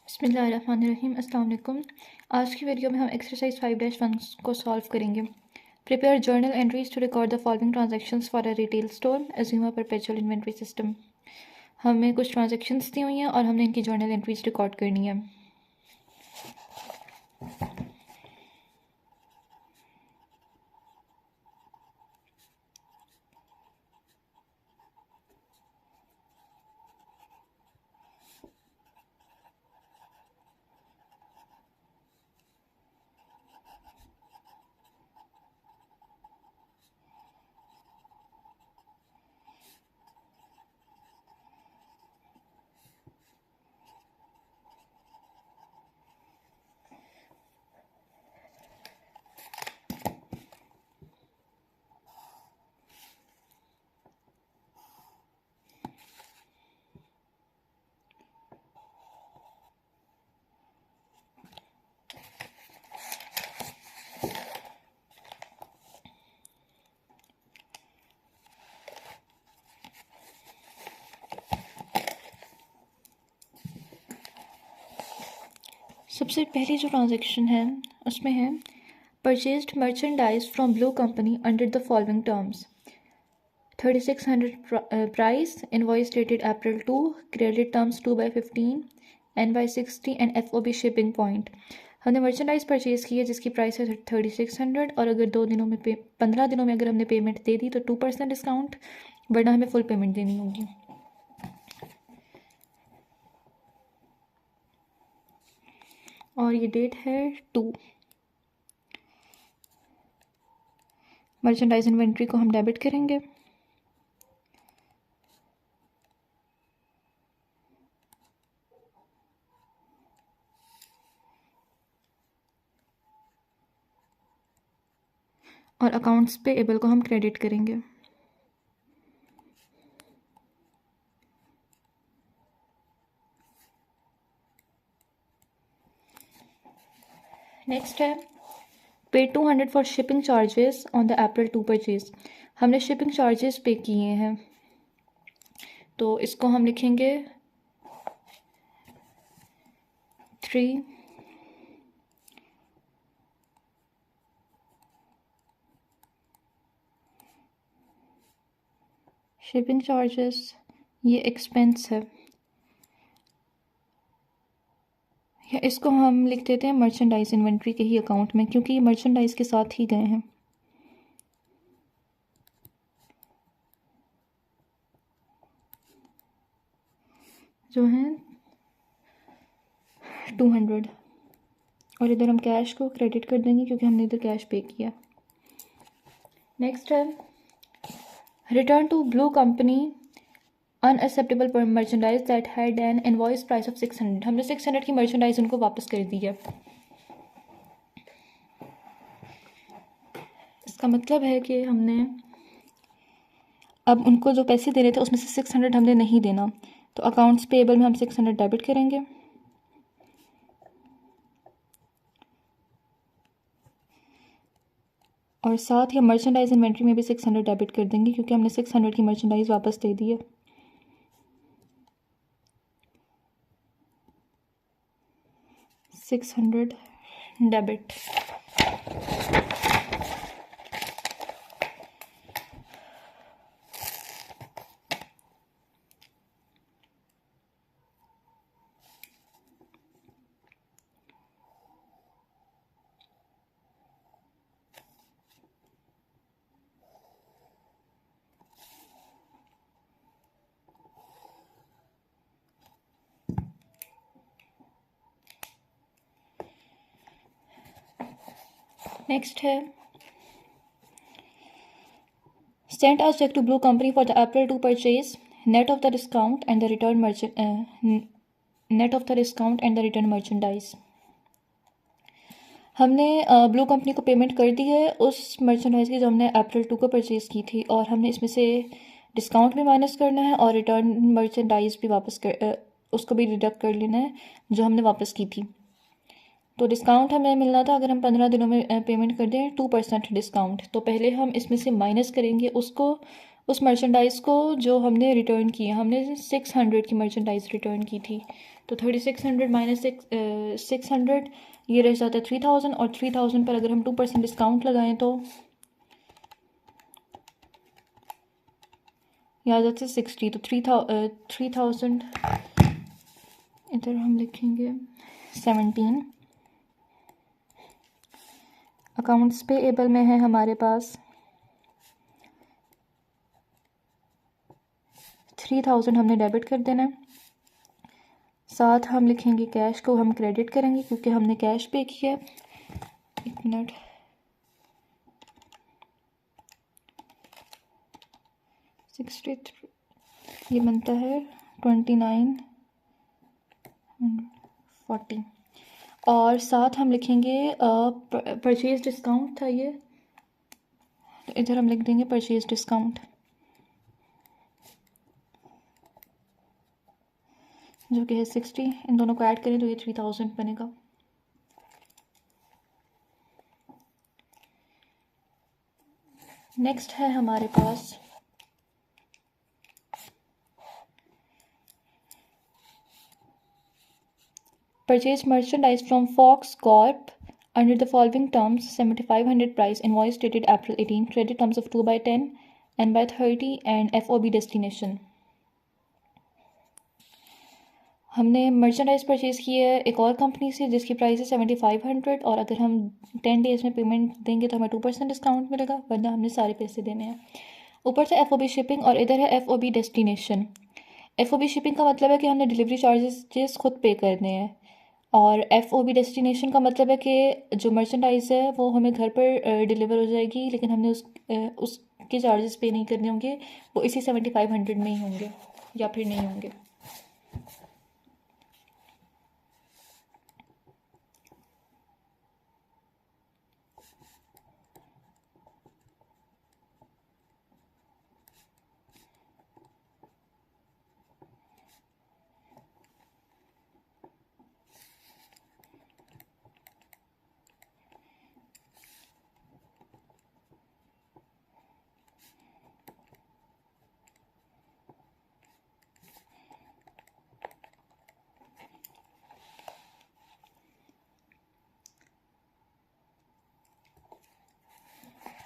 बिस्मिल्लाहिर्रहमानिर्रहीम। अस्सलाम वालेकुम। आज की वीडियो में हम एक्सरसाइज 5-1 को सॉल्व करेंगे। Prepare journal entries to record the following transactions for a retail store, assume a perpetual inventory system. हमें कुछ ट्रांजैक्शंस दी हुई हैं और हमने इनकी जर्नल एंट्रीज रिकॉर्ड करनी है। सबसे पहली जो ट्रांजैक्शन है उसमें है purchased merchandise from blue company under the following terms. 3600 price, invoice dated April 2, credit terms 2/15, NY60 and FOB shipping point। हमने मर्चेंडाइज परचेज़ की है जिसकी प्राइस है 3600 और अगर 15 दिनों में अगर हमने पेमेंट दे दी तो 2% डिस्काउंट, वरना हमें फुल पेमेंट देनी होगी। और ये डेट है 2। मर्चेंडाइज इन्वेंट्री को हम डेबिट करेंगे। और अकाउंट्स पेएबल को हम क्रेडिट करेंगे। नेक्स्ट है पे 200 for shipping charges on the April 2 purchase. हमने शिपिंग चार्जेस पे किए हैं तो इसको हम लिखेंगे 3 शिपिंग चार्जेस, ये एक्सपेंस है, या इसको हम लिख देते हैं मर्चेंडाइज इन्वेंट्री के ही अकाउंट में क्योंकि ये मर्चेंडाइज के साथ ही गए हैं। जो हैं 200 और इधर हम कैश को क्रेडिट कर देंगे क्योंकि हमने इधर कैश पे किया। नेक्स्ट है return to blue Company unacceptable पर merchandise that had an invoice price of 600। हमने 600 की मर्चेंडाइज उनको वापस कर दी है। इसका मतलब है कि हमने अब उनको जो पैसे दे रहे थे उसमें से 600 हमने नहीं देना, तो अकाउंट्स पेएबल में हम 600 डेबिट करेंगे। और साथ ही हम मर्चेंडाइज इन्वेंट्री में भी 600 डेबिट कर देंगे क्योंकि हमने 600 की मर्चेंडाइज वापस दे दी है। $600 डेबिट। नेक्स्ट है sent a cheque to blue company for the April 2 purchase, net of the discount and the return merchandise. हमने ब्लू कंपनी को पेमेंट कर दी है उस मर्चेंडाइज की जो हमने April 2 को परचेज़ की थी, और हमने इसमें से डिस्काउंट भी माइनस करना है और रिटर्न मर्चेंडाइज भी उसको भी डिडक्ट कर लेना है जो हमने वापस की थी। तो डिस्काउंट हमें मिलना था, अगर हम 15 दिनों में पेमेंट कर दें 2% डिस्काउंट, तो पहले हम इसमें से माइनस करेंगे उस मर्चेंडाइज़ को जो हमने रिटर्न की है। हमने 600 की मर्चेंडाइज़ रिटर्न की थी, तो 3600 माइनस 600 ये रह जाता है 3000, और 3000 पर अगर हम 2% डिस्काउंट लगाएं तो ये आ जाता है 60। तो 3000 इधर हम लिखेंगे 17। अकाउंट्स पेएबल में है हमारे पास 3000 हमने डेबिट कर देना है। साथ हम लिखेंगे कैश को हम क्रेडिट करेंगे क्योंकि हमने कैश पे किया है। एक मिनट, 63 ये बनता है 2940। और साथ हम लिखेंगे परचेज डिस्काउंट था ये, तो इधर हम लिख देंगे परचेज डिस्काउंट, जो कि है 60। इन दोनों को ऐड करें तो ये 3000 बनेगा। नेक्स्ट है हमारे पास purchase merchandise from Fox Corp under the following terms: 7500 price, invoice dated April 18, credit terms of 2/10 and by 30 and FOB destination। हमने मर्चेंडाइज परचेज़ की है एक और कंपनी से जिसकी प्राइस है 7500, और अगर हम 10 डेज़ में पेमेंट देंगे तो हमें 2% डिस्काउंट मिलेगा, वरना हमने सारे पैसे देने हैं। ऊपर से FOB शिपिंग और इधर है FOB डेस्टिनेशन। FOB शिपिंग का मतलब है कि हमने डिलीवरी चार्जेस खुद पे करने हैं, और FOB डेस्टिनेशन का मतलब है कि जो मर्चेंडाइज है वो हमें घर पर डिलीवर हो जाएगी, लेकिन हमने उसके चार्जेस पे नहीं करने होंगे, वो इसी 7500 में ही होंगे या फिर नहीं होंगे।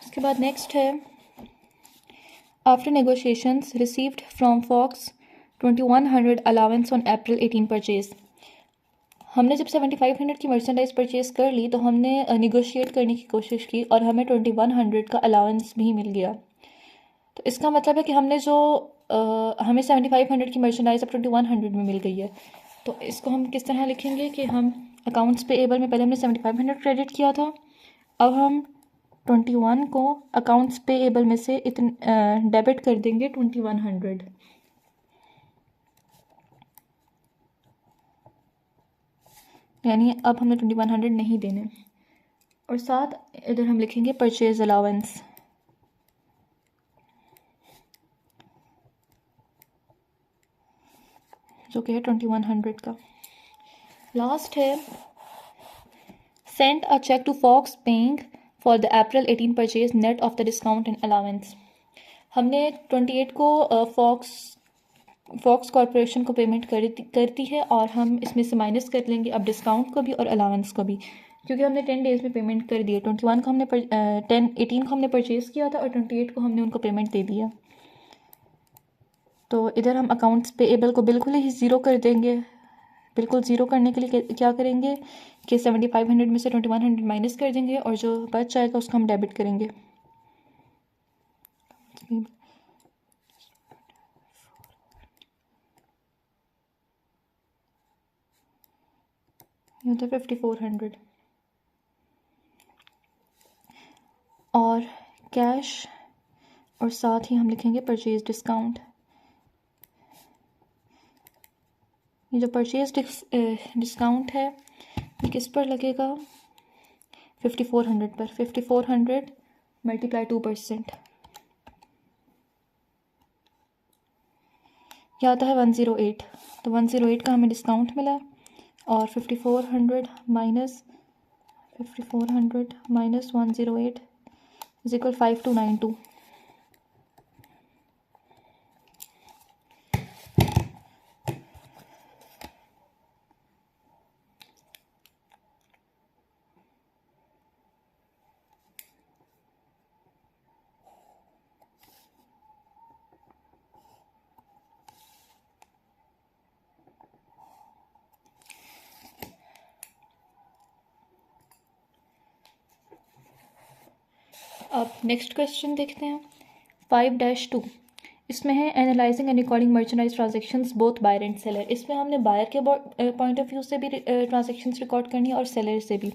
उसके बाद नेक्स्ट है after negotiations received from Fox 2100 allowance on April 18 purchase. हमने जब 7500 की मर्चेंडाइज परचेज कर ली तो हमने निगोशिएट करने की कोशिश की और हमें 2100 का अलाउंस भी मिल गया। तो इसका मतलब है कि हमने जो हमें 7500 की मर्चेंडाइज अब 2100 में मिल गई है। तो इसको हम किस तरह लिखेंगे कि हम अकाउंट्स पेएबल में पहले हमने 7500 क्रेडिट किया था, अब हम 21 को अकाउंट्स पेएबल में से डेबिट कर देंगे 2100। यानी अब हमने 2100 नहीं देने। और साथ इधर हम लिखेंगे परचेज अलाउंस, जो कि है 2100 का। लास्ट है send a cheque to Fox paying for the April 18 purchase net of the discount and allowance. हमने 28 को फॉक्स कॉरपोरेशन को पेमेंट कर दी है, और हम इसमें से माइनस कर लेंगे अब डिस्काउंट को भी और अलाउंस को भी, क्योंकि हमने 10 डेज़ में पेमेंट कर दी है। 21 को हमने 18 को हमने परचेज़ किया था और 28 को हमने उनको पेमेंट दे दिया। तो इधर हम अकाउंट्स पेएबल को बिल्कुल ही ज़ीरो कर देंगे। बिल्कुल ज़ीरो करने के लिए क्या करेंगे कि 7500 में से 2100 माइनस कर देंगे और जो बच जाएगा उसको हम डेबिट करेंगे। ये होता है 5400। और कैश और साथ ही हम लिखेंगे परचेज डिस्काउंट। ये जो परचेज डिस्काउंट है ये किस पर लगेगा? 5400 पर। 5400 मल्टीप्लाई 2%, यह आता है 108। तो 108 का हमें डिस्काउंट मिला, और 5400 माइनस 108 इज इक्वल 5292। अब नेक्स्ट क्वेश्चन देखते हैं 5-2। इसमें है analysing and recording merchandise transactions both buyer and seller. इसमें हमने बायर के पॉइंट ऑफ व्यू से भी ट्रांजेक्शंस रिकॉर्ड करनी है और सेलर से भी।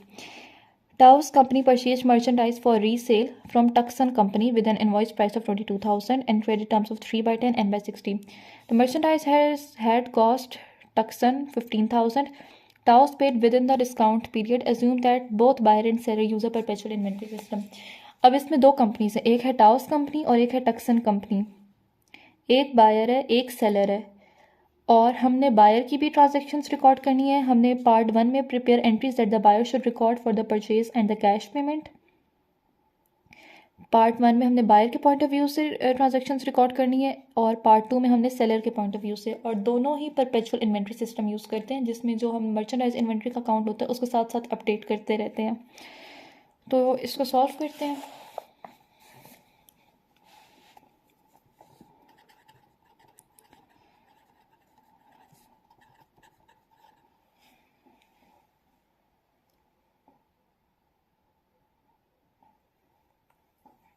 Taos company purchased merchandise for resale from Tucson company with an invoice price of 22,000 and credit terms of 3/10 and by 60. The merchandise had cost Tucson 15,000. Taos paid within the discount period. Assume that both buyer and seller use a perpetual inventory system. अब इसमें दो companies है, एक है Tauss company और एक है Tucson company. एक बायर है एक सेलर है और हमने बायर की भी ट्रांजैक्शंस रिकॉर्ड करनी है। हमने पार्ट 1 में prepare entries that the buyer should record for the purchase and the cash payment. Part 1 में हमने बायर के पॉइंट ऑफ व्यू से ट्रांजैक्शंस रिकॉर्ड करनी है और पार्ट 2 में हमने सेलर के पॉइंट ऑफ व्यू से। और दोनों ही परपेचुअल इन्वेंट्री सिस्टम यूज़ करते हैं जिसमें जो हम मर्चेंडाइज इन्वेंट्री का काउंट होता है उसके साथ साथ अपडेट करते रहते हैं। तो इसको सॉल्व करते हैं।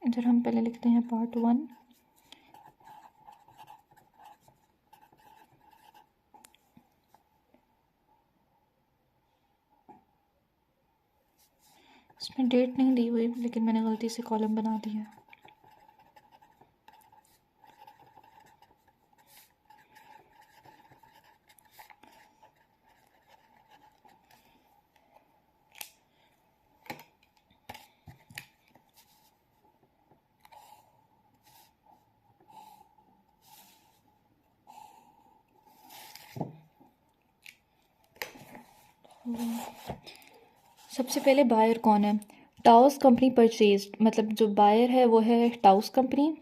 इधर हम पहले लिखते हैं पार्ट 1। इसमें डेट नहीं दी हुई लेकिन मैंने गलती से कॉलम बना दिया। सबसे पहले बायर कौन है? टाउस कंपनी परचेज्ड, मतलब जो बायर है वो है Tauss Company.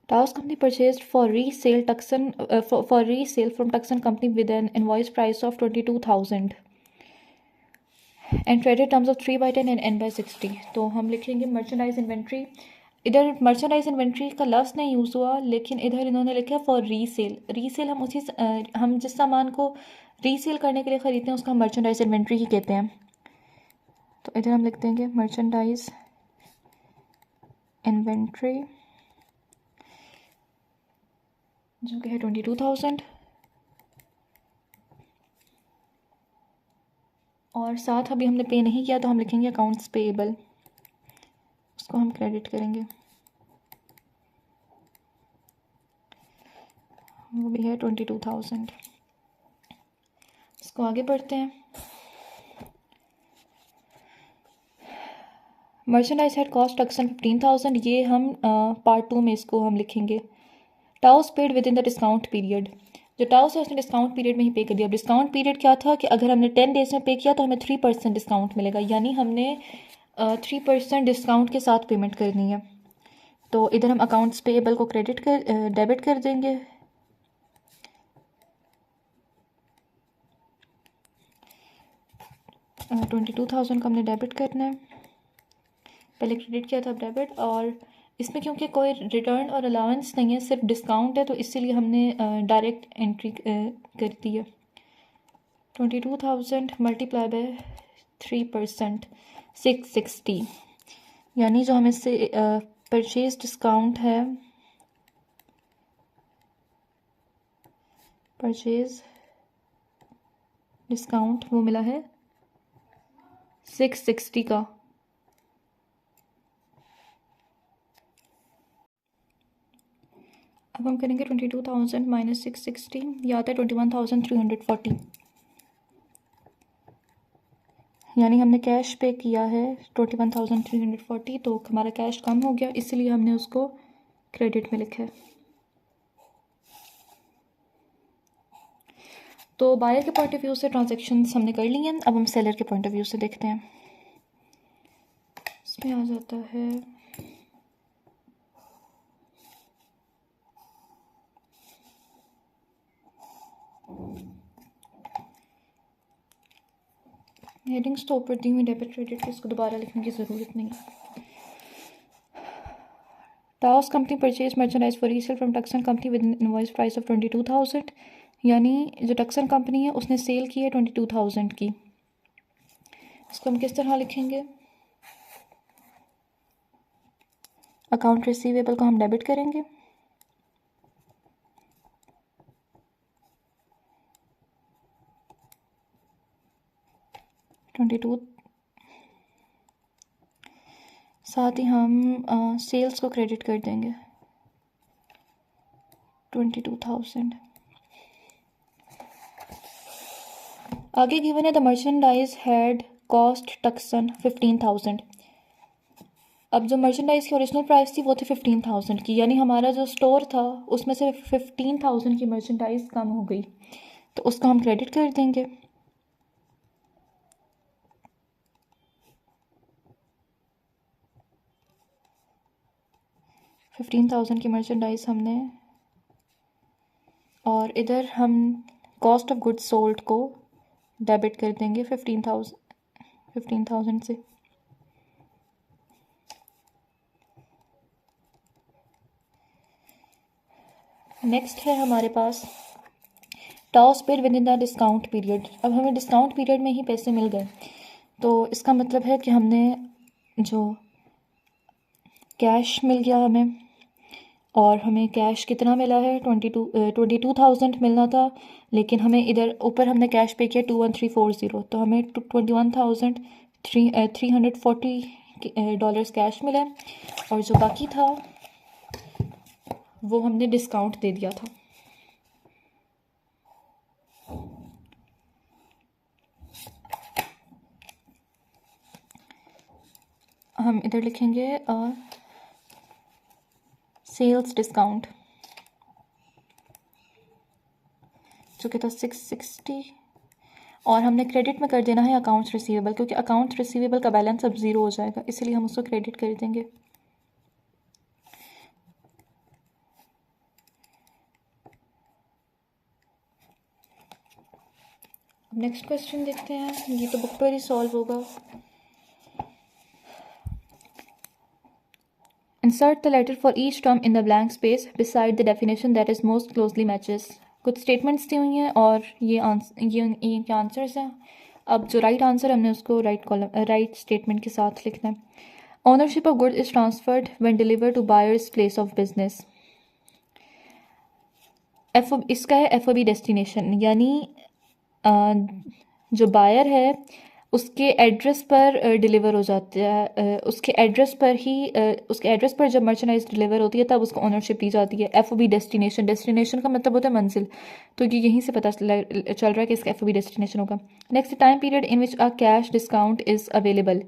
Tauss Company purchased for resale Tucson for resale from Tucson Company with an invoice price of 22,000 and credit terms of 3/10 and N/60। तो हम लिखेंगे मर्चेंडाइज इन्वेंट्री। इधर मर्चेंडाइज इन्वेंट्री का लफ्ज़ नहीं यूज़ हुआ लेकिन इधर इन्होंने लिखा फॉर रीसेल। रीसेल हम जिस सामान को रीसेल करने के लिए ख़रीदते हैं उसका हम मर्चेंडाइज इन्वेंट्री ही कहते हैं। तो इधर हम लिख देंगे मर्चेंडाइज इन्वेंट्री जो कि है 22,000 और साथ अभी हमने पे नहीं किया तो हम लिखेंगे अकाउंट्स पेएबल, उसको हम क्रेडिट करेंगे, वो भी है 22,000। इसको आगे बढ़ते हैं। मर्चेंडाइज हैड कॉस्ट टक्सन 15,000, ये हम पार्ट 2 में इसको हम लिखेंगे। Tauss paid within the discount period, जो टाउस है उसने डिस्काउंट पीरियड में ही पे कर दिया। अब डिस्काउंट पीरियड क्या था कि अगर हमने 10 डेज में पे किया तो हमें 3% डिस्काउंट मिलेगा, यानी हमने 3% डिस्काउंट के साथ पेमेंट करनी है। तो इधर हम अकाउंट्स पेएबल को डेबिट कर देंगे। और 22,000 का हमने डेबिट करना है, पहले क्रेडिट किया था अब डेबिट। और इसमें क्योंकि कोई रिटर्न और अलाउंस नहीं है सिर्फ डिस्काउंट है तो इसीलिए हमने डायरेक्ट एंट्री कर दी है। 22,000 मल्टीप्लाई बाय 3% 660, यानी जो हमें से परचेज डिस्काउंट है, परचेज डिस्काउंट वो मिला है 660 का। अब हम करेंगे 22,000 माइनस 660, यह आता है 21,340, यानी हमने कैश पे किया है 21,340 तो हमारा कैश कम हो गया इसलिए हमने उसको क्रेडिट में लिखा है। तो बायर के पॉइंट ऑफ व्यू से ट्रांजैक्शंस हमने कर ली हैं। अब हम सेलर के पॉइंट ऑफ व्यू से देखते हैं। इसमें आ जाता है हेडिंग्स तो ऊपर दी हुई डेबिट क्रेडिट की, इसको दोबारा लिखने की ज़रूरत नहीं है। Tauss Company purchase merchandise for resale from Tucson Company with invoice price of 22,000, यानी जो टक्सन कंपनी है उसने सेल की है 22,000 की। इसको हम किस तरह लिखेंगे? अकाउंट रिसीवेबल को हम डेबिट करेंगे। $22, साथ ही हम सेल्स को क्रेडिट कर देंगे 22,000। आगे गिवन है the merchandise had cost Tucson 15,000। अब जो मर्चेंडाइज की ओरिजिनल प्राइस थी वो थी 15,000 की, यानी हमारा जो स्टोर था उसमें से 15,000 की मर्चेंडाइज कम हो गई, तो उसको हम क्रेडिट कर देंगे। $15,000 की मर्चेंडाइज हमने, और इधर हम कॉस्ट ऑफ गुड्स सोल्ड को डेबिट कर देंगे 15,000 से। नेक्स्ट है हमारे पास Toss paid within the discount period. अब हमें डिस्काउंट पीरियड में ही पैसे मिल गए, तो इसका मतलब है कि हमने जो कैश मिल गया हमें, और हमें कैश कितना मिला है 22,000 मिलना था, लेकिन हमें इधर ऊपर हमने कैश पे किया 21,340, तो हमें $21,340 कैश मिला, और जो बाकी था वो हमने डिस्काउंट दे दिया था। हम इधर लिखेंगे सेल्स डिस्काउंट, जो कि था 660, और हमने क्रेडिट में कर देना है अकाउंट्स रिसीवेबल, क्योंकि अकाउंट्स रिसीवेबल का बैलेंस अब ज़ीरो हो जाएगा, इसलिए हम उसको क्रेडिट कर देंगे। नेक्स्ट क्वेश्चन देखते हैं, ये तो बुक पर ही सॉल्व होगा। Insert the letter for each term in the blank space beside the definition that is most closely matches. कुछ स्टेटमेंट्स दी हुई हैं और ये इनके आंसर्स हैं। अब जो राइट आंसर हमने उसको राइट स्टेटमेंट के साथ लिखना है। Ownership of goods is transferred when deliver to buyer's place of business. इसका है एफओबी डेस्टिनेशन, यानी जो बायर है उसके एड्रेस पर डिलीवर हो जाता है, उसके एड्रेस पर जब मर्चेंडाइज डिलीवर होती है तब उसको ओनरशिप दी जाती है। एफओबी डेस्टिनेशन का मतलब होता है मंजिल, तो ये यहीं से पता चल रहा है कि इसका एफओबी डेस्टिनेशन होगा। Next, time period in which a cash discount is available.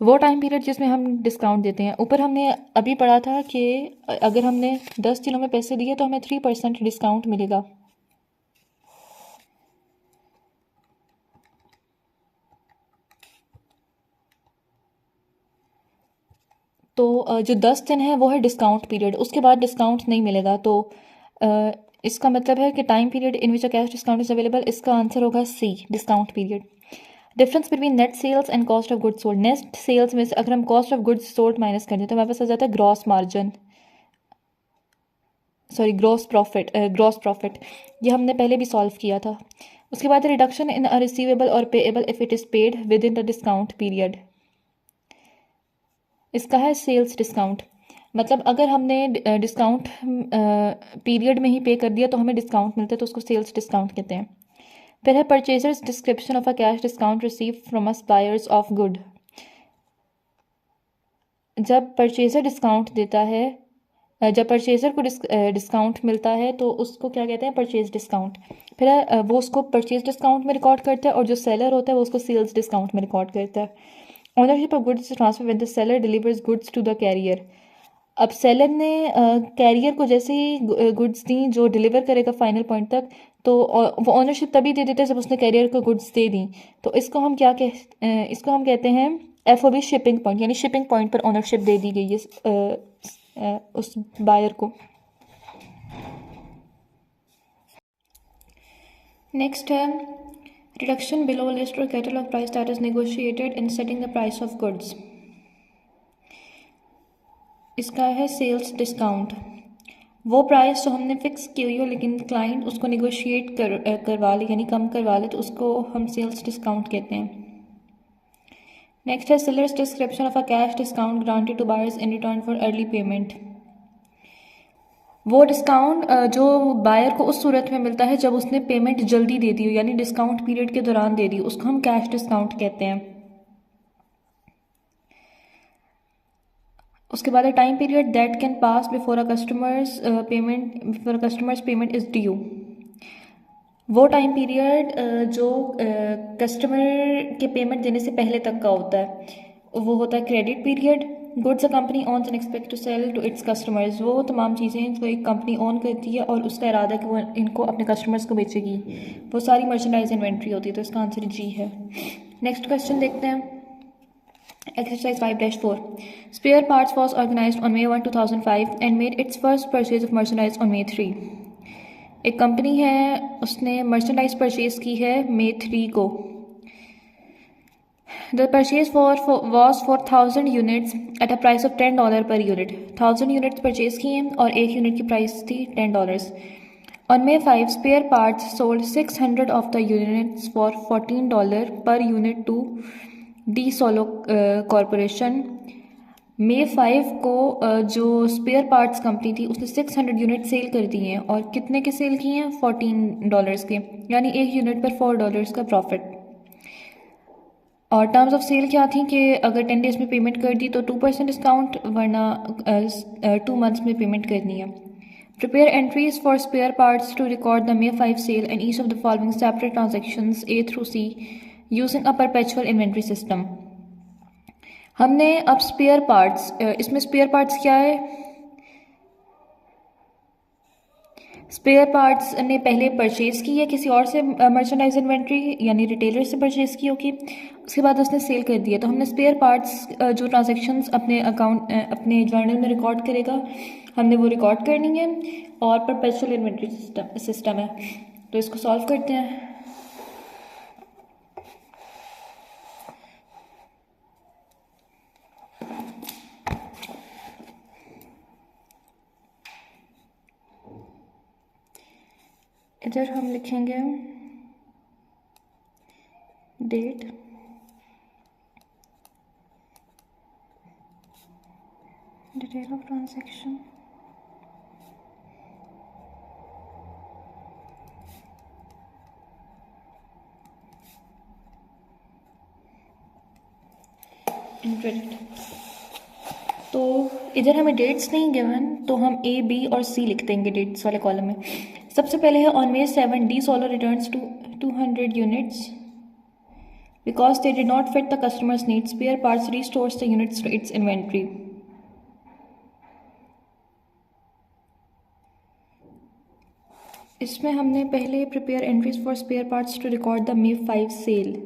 वो टाइम पीरियड जिसमें हम डिस्काउंट देते हैं। ऊपर हमने अभी पढ़ा था कि अगर हमने 10 दिनों में पैसे दिए तो हमें 3% डिस्काउंट मिलेगा। तो जो 10 दिन है वो है डिस्काउंट पीरियड, उसके बाद डिस्काउंट नहीं मिलेगा। तो इसका मतलब है कि time period in which a cash discount is available, इसका आंसर होगा C, discount period. Difference between net sales and cost of goods sold. Net sales में से अगर हम cost of goods sold minus कर दें तो हमारे पास आ जाता है ग्रॉस प्रॉफिट। ये हमने पहले भी सॉल्व किया था। उसके बाद रिडक्शन इन अ रिसीवेबल और payable if it is paid within the discount period. इसका है सेल्स डिस्काउंट, मतलब अगर हमने डिस्काउंट पीरियड में ही पे कर दिया तो हमें डिस्काउंट मिलता है, तो उसको सेल्स डिस्काउंट कहते हैं। फिर है purchasers description of a cash discount receive from us buyers of good. जब परचेजर डिस्काउंट देता है, जब परचेजर को डिस्काउंट मिलता है तो उसको क्या कहते हैं, परचेज डिस्काउंट। फिर वो उसको परचेज डिस्काउंट में रिकॉर्ड करता है, और जो सेलर होता है वो उसको सेल्स डिस्काउंट में रिकॉर्ड करता है। Ownership of goods transfer when the seller delivers goods to the carrier. अब सेलर ने कैरियर को जैसे ही गुड्स दी जो डिलीवर करेगा फाइनल पॉइंट तक, तो वो ओनरशिप तभी दे देते हैं जब उसने कैरियर को गुड्स दे दी। तो इसको हम इसको हम कहते हैं एफओबी शिपिंग पॉइंट, यानी शिपिंग पॉइंट पर ओनरशिप दे दी गई है उस बायर को। नेक्स्ट है रिडक्शन बिलो लिस्ट और catalogue price that is negotiated in setting the price of goods. इसका है सेल्स डिस्काउंट, वो प्राइस जो हमने फिक्स की हुई हो लेकिन क्लाइंट उसको नेगोशिएट करवा ले, यानी कम करवा ले, तो उसको हम सेल्स डिस्काउंट कहते हैं। नेक्स्ट है seller's description of a cash discount granted to buyers in return for early payment. वो डिस्काउंट जो बायर को उस सूरत में मिलता है जब उसने पेमेंट जल्दी दे दी हो, यानी डिस्काउंट पीरियड के दौरान दे दी, उसको हम कैश डिस्काउंट कहते हैं। उसके बाद है time period that can pass before a customers payment is due. वो टाइम पीरियड जो कस्टमर के पेमेंट देने से पहले तक का होता है, वो होता है credit period. Goods a company owns and expect to sell to its customers, वो तमाम चीज़ें जो एक कंपनी ओन करती है और उसका इरादा है कि वो इनको अपने कस्टमर्स को बेचेगी, वो सारी मर्चेंडाइज इन्वेंट्री होती है। तो इसका आंसर जी है। नेक्स्ट क्वेश्चन देखते हैं। Exercise 5-4. Spare Parts was organized on May 1, 2005 and made its first purchase of merchandise on May 3. एक कंपनी है, उसने मर्चेंडाइज परचेज की है May 3 को। The purchase was for 1000 units at a price of $10 per unit. 1000 units purchase की हैं और एक यूनिट की प्राइस थी $10. On May 5, Spare Parts sold 600 of the units for $14 per unit to D solo corporation. May 5 को जो spare parts company थी उसने 600 यूनिट सेल कर दिए हैं, और कितने के सेल किए हैं? $14 के, यानी एक यूनिट पर $4 का प्रॉफिट। और टर्म्स ऑफ सेल क्या थी कि अगर 10 डेज़ में पेमेंट कर दी तो 2% डिस्काउंट, वरना 2 मंथ्स में पेमेंट करनी है। Prepare entries for spare parts to record the May 5 sale and each of the following separate transactions A through C using a perpetual inventory system. हमने अब स्पेयर पार्ट्स, इसमें spare parts क्या है? Spare parts ने पहले purchase की है किसी और से मर्चेंडाइज इन्वेंट्री, यानी रिटेलर से परचेज़ की होगी, उसके बाद उसने सेल कर दिया। तो हमने स्पेयर पार्ट्स जो ट्रांजैक्शंस अपने अकाउंट अपने जर्नल में रिकॉर्ड करेगा, हमने वो रिकॉर्ड करनी है, और परपेचुअल इन्वेंट्री सिस्टम है। तो इसको सॉल्व करते हैं। इधर हम लिखेंगे date, detail of transaction, in credit. तो इधर हमें डेट्स नहीं गिवन, तो हम A, B और C लिख देंगे डेट्स वाले कॉलम में। सबसे पहले है on May 7 De Solo returns to 200 units because they did not fit the customer's needs. Spare Parts restores the units to its inventory. इसमें हमने पहले prepare entries for Spare Parts to record the May 5 sale.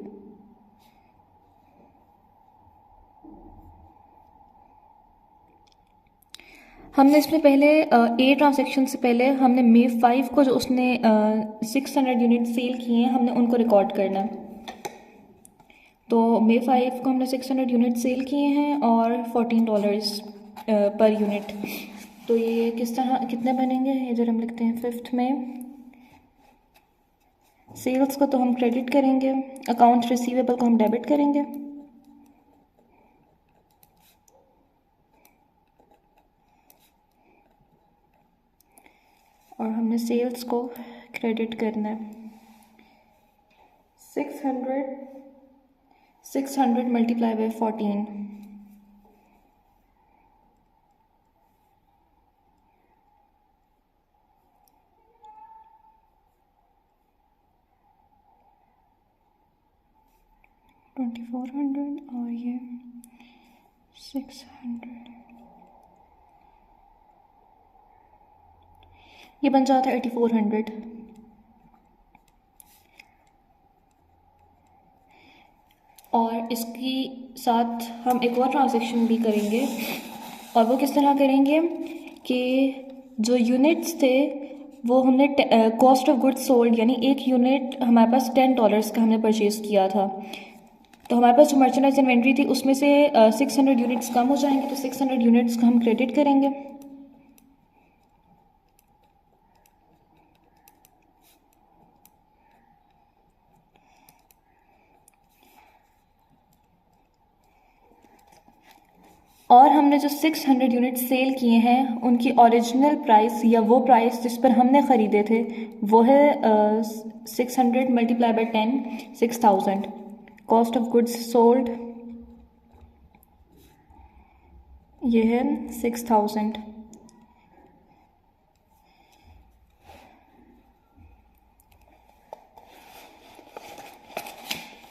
हमने इसमें पहले a transaction से पहले हमने May 5 को जो उसने 600 यूनिट सेल किए हैं, हमने उनको रिकॉर्ड करना है। तो May 5 को हमने 600 यूनिट सेल किए हैं और $14 पर यूनिट। तो ये किस तरह कितने बनेंगे? इधर हम लिखते हैं 5th में सेल्स को तो हम क्रेडिट करेंगे, अकाउंट रिसीवेबल को हम डेबिट करेंगे, और हमने सेल्स को क्रेडिट करना है। 600 मल्टीप्लाई बाय 14, $2400 और ये 600, ये बन जाता है 8400। और इसकी साथ हम एक और ट्रांजैक्शन भी करेंगे, और वो किस तरह करेंगे कि जो यूनिट्स थे वो हमने कॉस्ट ऑफ गुड्स सोल्ड, यानी एक यूनिट हमारे पास $10 का हमने परचेज़ किया था, तो हमारे पास जो मर्चेंडाइज इन्वेंट्री थी उसमें से 600 यूनिट्स कम हो जाएंगे, तो 600 यूनिट्स को हम क्रेडिट करेंगे। और हमने जो 600 यूनिट सेल किए हैं उनकी ओरिजिनल प्राइस या वो प्राइस जिस पर हमने ख़रीदे थे वो है 600 multiply by 10 6000। Cost of goods sold ये है 6000।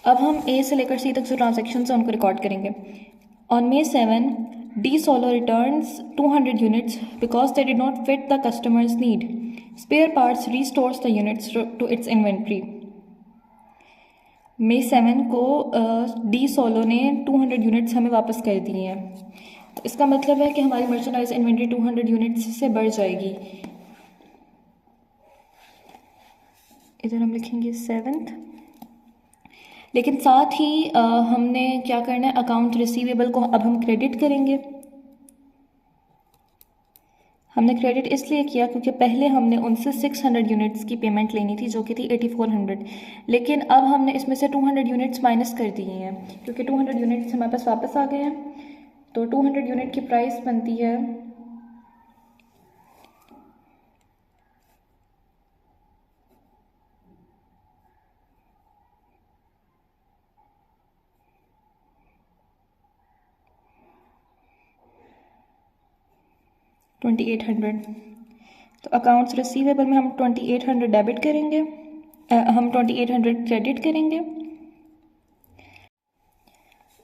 अब हम ए से लेकर सी तक जो ट्रांजेक्शन है उनको रिकॉर्ड करेंगे। On May 7, D Solo returns 200 units because they did not fit the customer's need. Spare Parts restores the units to its inventory. May 7 को D Solo ने 200 यूनिट्स हमें वापस कर दिए हैं, तो इसका मतलब है कि हमारी मर्चेंडाइज इन्वेंट्री 200 यूनिट्स से बढ़ जाएगी। इधर हम लिखेंगे 7th, लेकिन साथ ही हमने क्या करना है, अकाउंट रिसीवेबल को अब हम क्रेडिट करेंगे। हमने क्रेडिट इसलिए किया क्योंकि पहले हमने उनसे 600 यूनिट्स की पेमेंट लेनी थी जो कि थी 8400, लेकिन अब हमने इसमें से 200 यूनिट्स माइनस कर दिए हैं क्योंकि 200 यूनिट्स हमारे पास वापस आ गए हैं। तो 200 यूनिट की प्राइस बनती है 2800। तो अकाउंट्स रिसीवेबल में हम 2800 डेबिट करेंगे, हम 2800 क्रेडिट करेंगे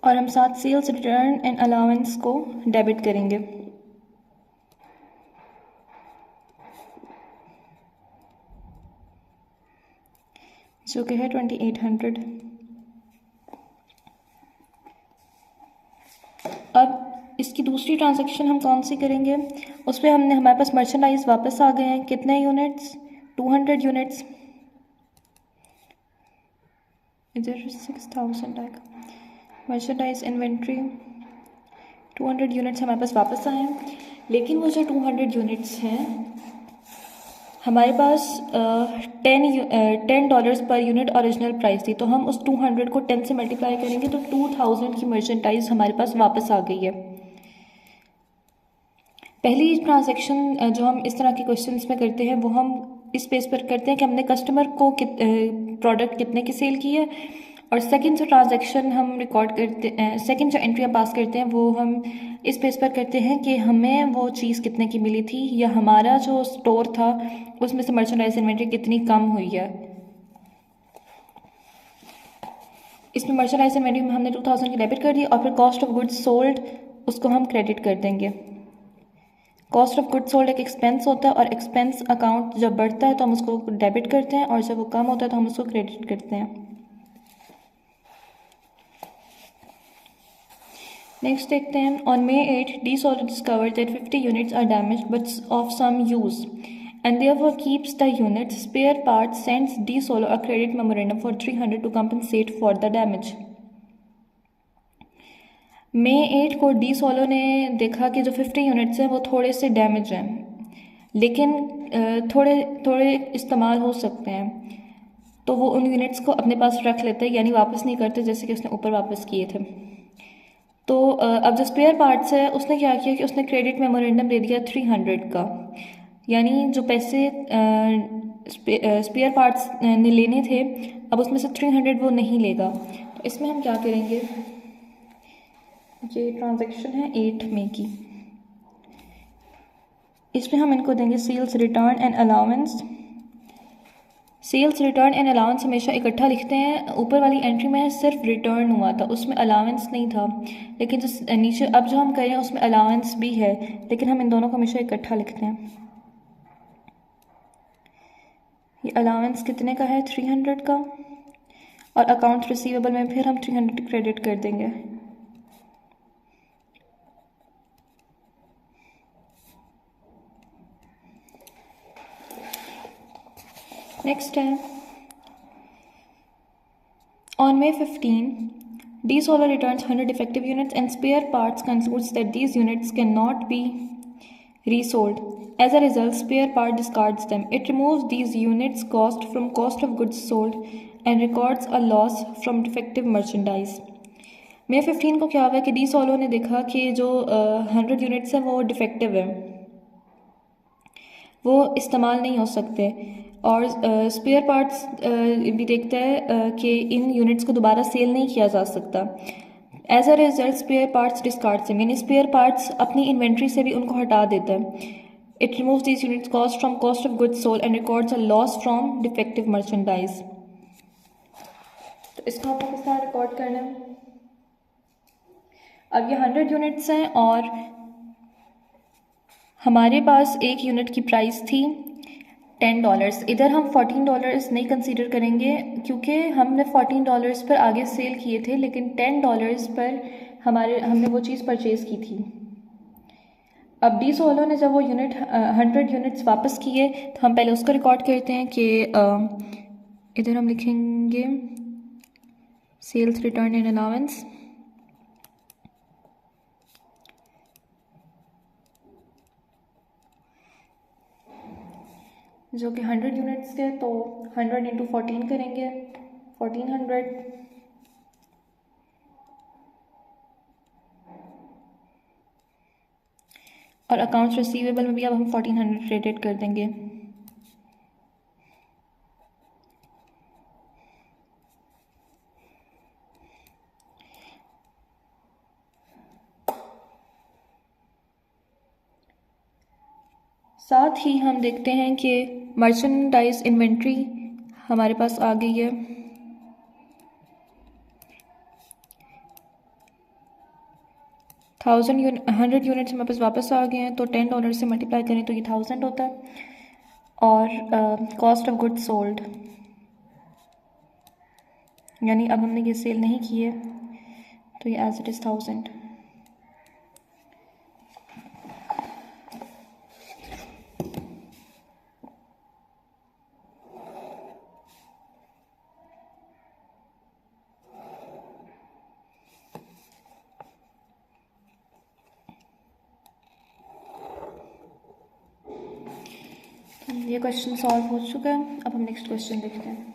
और हम साथ सेल्स रिटर्न एंड अलाउंस को डेबिट करेंगे। जो कि है 2800। अब इसकी दूसरी ट्रांजैक्शन हम कौन सी करेंगे, उस पर हमारे पास मर्चेंडाइज वापस आ गए हैं। कितने यूनिट्स, 200 यूनिट्स। इधर 6000 आएगा। मर्चेंडाइज इन्वेंट्री 200 यूनिट्स हमारे पास वापस आए हैं, लेकिन वो जो 200 यूनिट्स हैं हमारे पास $10 पर यूनिट ओरिजिनल प्राइस थी, तो हम उस 200 को 10 से मल्टीप्लाई करेंगे तो 2000 की मर्चेंडाइज हमारे पास वापस आ गई है। पहली ट्रांजैक्शन जो हम इस तरह के क्वेश्चंस में करते हैं वो हम इस बेस पर करते हैं कि हमने कस्टमर को प्रोडक्ट कितने की सेल की है, और सेकंड जो ट्रांजैक्शन हम रिकॉर्ड करते हैं, सेकंड जो एंट्री हम पास करते हैं वो हम इस बेस पर करते हैं कि हमें वो चीज़ कितने की मिली थी या हमारा जो स्टोर था उसमें से मर्चेंडाइज इन्वेंट्री कितनी कम हुई है। इसमें मर्चेंडाइज इन्वेंट्री में हमने 2000 की डेबिट कर दी और फिर कॉस्ट ऑफ गुड्स सोल्ड उसको हम क्रेडिट कर देंगे। कॉस्ट ऑफ गुड्स सोल्ड एक एक्सपेंस होता है और एक्सपेंस अकाउंट जब बढ़ता है तो हम उसको डेबिट करते हैं और जब वो कम होता है तो हम उसको क्रेडिट करते हैं। नेक्स्ट देखते हैं। On May 8, D Solo discovered that 50 units are damaged but of some use and therefore keeps the units. Spare parts sends D Solo a credit memorandum for 300 to compensate for the damage. May 8 को D Solo ने देखा कि जो 50 units हैं वो थोड़े से damage हैं, लेकिन थोड़े इस्तेमाल हो सकते हैं, तो वो उन यूनिट्स को अपने पास रख लेते हैं, यानी वापस नहीं करते जैसे कि उसने ऊपर वापस किए थे। तो अब जो स्पेयर पार्ट्स है उसने क्या किया कि उसने क्रेडिट मेमोरेंडम दे दिया 300 का, यानी जो पैसे स्पेयर पार्ट्स ने लेने थे अब उसमें से 300 वो नहीं लेगा। तो इसमें हम क्या करेंगे, ये ट्रांजैक्शन है 8 मई की, इसमें हम इनको देंगे sales return and allowance. Sales return and allowance हमेशा इकट्ठा लिखते हैं। ऊपर वाली एंट्री में सिर्फ रिटर्न हुआ था, उसमें अलाउंस नहीं था, लेकिन जो नीचे अब जो हम कर रहे हैं उसमें अलाउंस भी है, लेकिन हम इन दोनों को हमेशा इकट्ठा लिखते हैं। ये अलाउंस कितने का है, 300 का, और अकाउंट रिसीवेबल में फिर हम 300 क्रेडिट कर देंगे। नेक्स्ट है on May 15, D Solo returns 100 defective units and spare parts concludes that these units cannot be resold. As a result, spare part discards them. It removes these units cost from cost of goods sold and records a loss from defective merchandise. मई 15 को क्या हुआ कि D solo ने देखा कि जो 100 units हैं वो डिफेक्टिव है, वो इस्तेमाल नहीं हो सकते, और स्पेयर पार्ट्स भी देखता है कि इन यूनिट्स को दोबारा सेल नहीं किया जा सकता। As a result spare parts discard से, यानी स्पेयर पार्ट्स अपनी इन्वेंट्री से भी उनको हटा देता है। It removes these units cost from cost of goods sold and records a loss from defective merchandise. तो इसको आपको किस तरह रिकॉर्ड करना है? अब ये 100 यूनिट्स हैं और हमारे पास एक यूनिट की प्राइस थी $10। इधर हम $14 नहीं कंसीडर करेंगे क्योंकि हमने $14 पर आगे सेल किए थे, लेकिन $10 पर हमने वो चीज़ परचेज़ की थी। अब डी सोलो ने जब वो 100 यूनिट्स वापस किए तो हम पहले उसको रिकॉर्ड करते हैं कि इधर हम लिखेंगे सेल्स रिटर्न एंड अलाउंस, जो कि 100 यूनिट्स के, तो 100 इंटू 14 करेंगे, 1400। और अकाउंट्स रिसीवेबल में भी अब हम 1400 क्रेडिट कर देंगे। साथ ही हम देखते हैं कि मर्चेंडाइज इन्वेंट्री हमारे पास आ गई है। $100 यूनिट्स हमारे पास वापस आ गए हैं, तो $10 से मल्टीप्लाई करें तो ये 1000 होता है। और कॉस्ट ऑफ गुड्स सोल्ड, यानी अब हमने ये सेल नहीं की है तो ये एज इट इज़ 1000। ये क्वेश्चन सॉल्व हो चुका है। अब हम नेक्स्ट क्वेश्चन देखते हैं।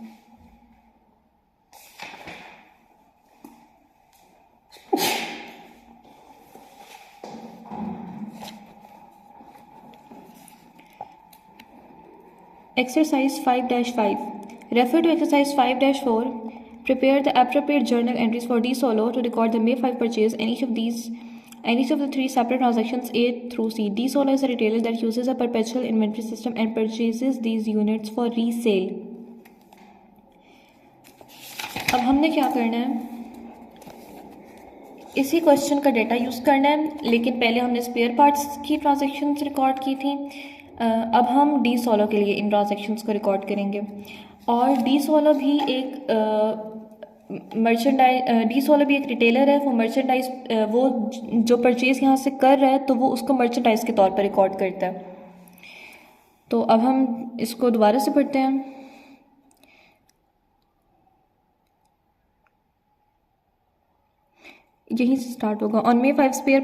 Exercise 5-5. Refer to exercise 5-4. Prepare the appropriate journal entries for D Solo to record the May 5 purchase and each of the three separate transactions A through C. D Solo is a retailer that uses a perpetual inventory system and purchases these units for resale. अब हमने क्या करना है, इसी question का data use करना है, लेकिन पहले हमने स्पेयर पार्ट्स की ट्रांजैक्शंस रिकॉर्ड की थी। अब हम डी सोलो के लिए इन ट्रांजैक्शंस को रिकॉर्ड करेंगे। और डी सोलो भी एक डी सोलो भी एक रिटेलर है। वो मर्चेंडाइज वो जो परचेज़ यहाँ से कर रहा है तो वो उसको मर्चेंडाइज के तौर पर रिकॉर्ड करता है। तो अब हम इसको दोबारा से पढ़ते हैं। यहीं से स्टार्ट होगा। On May 5 spare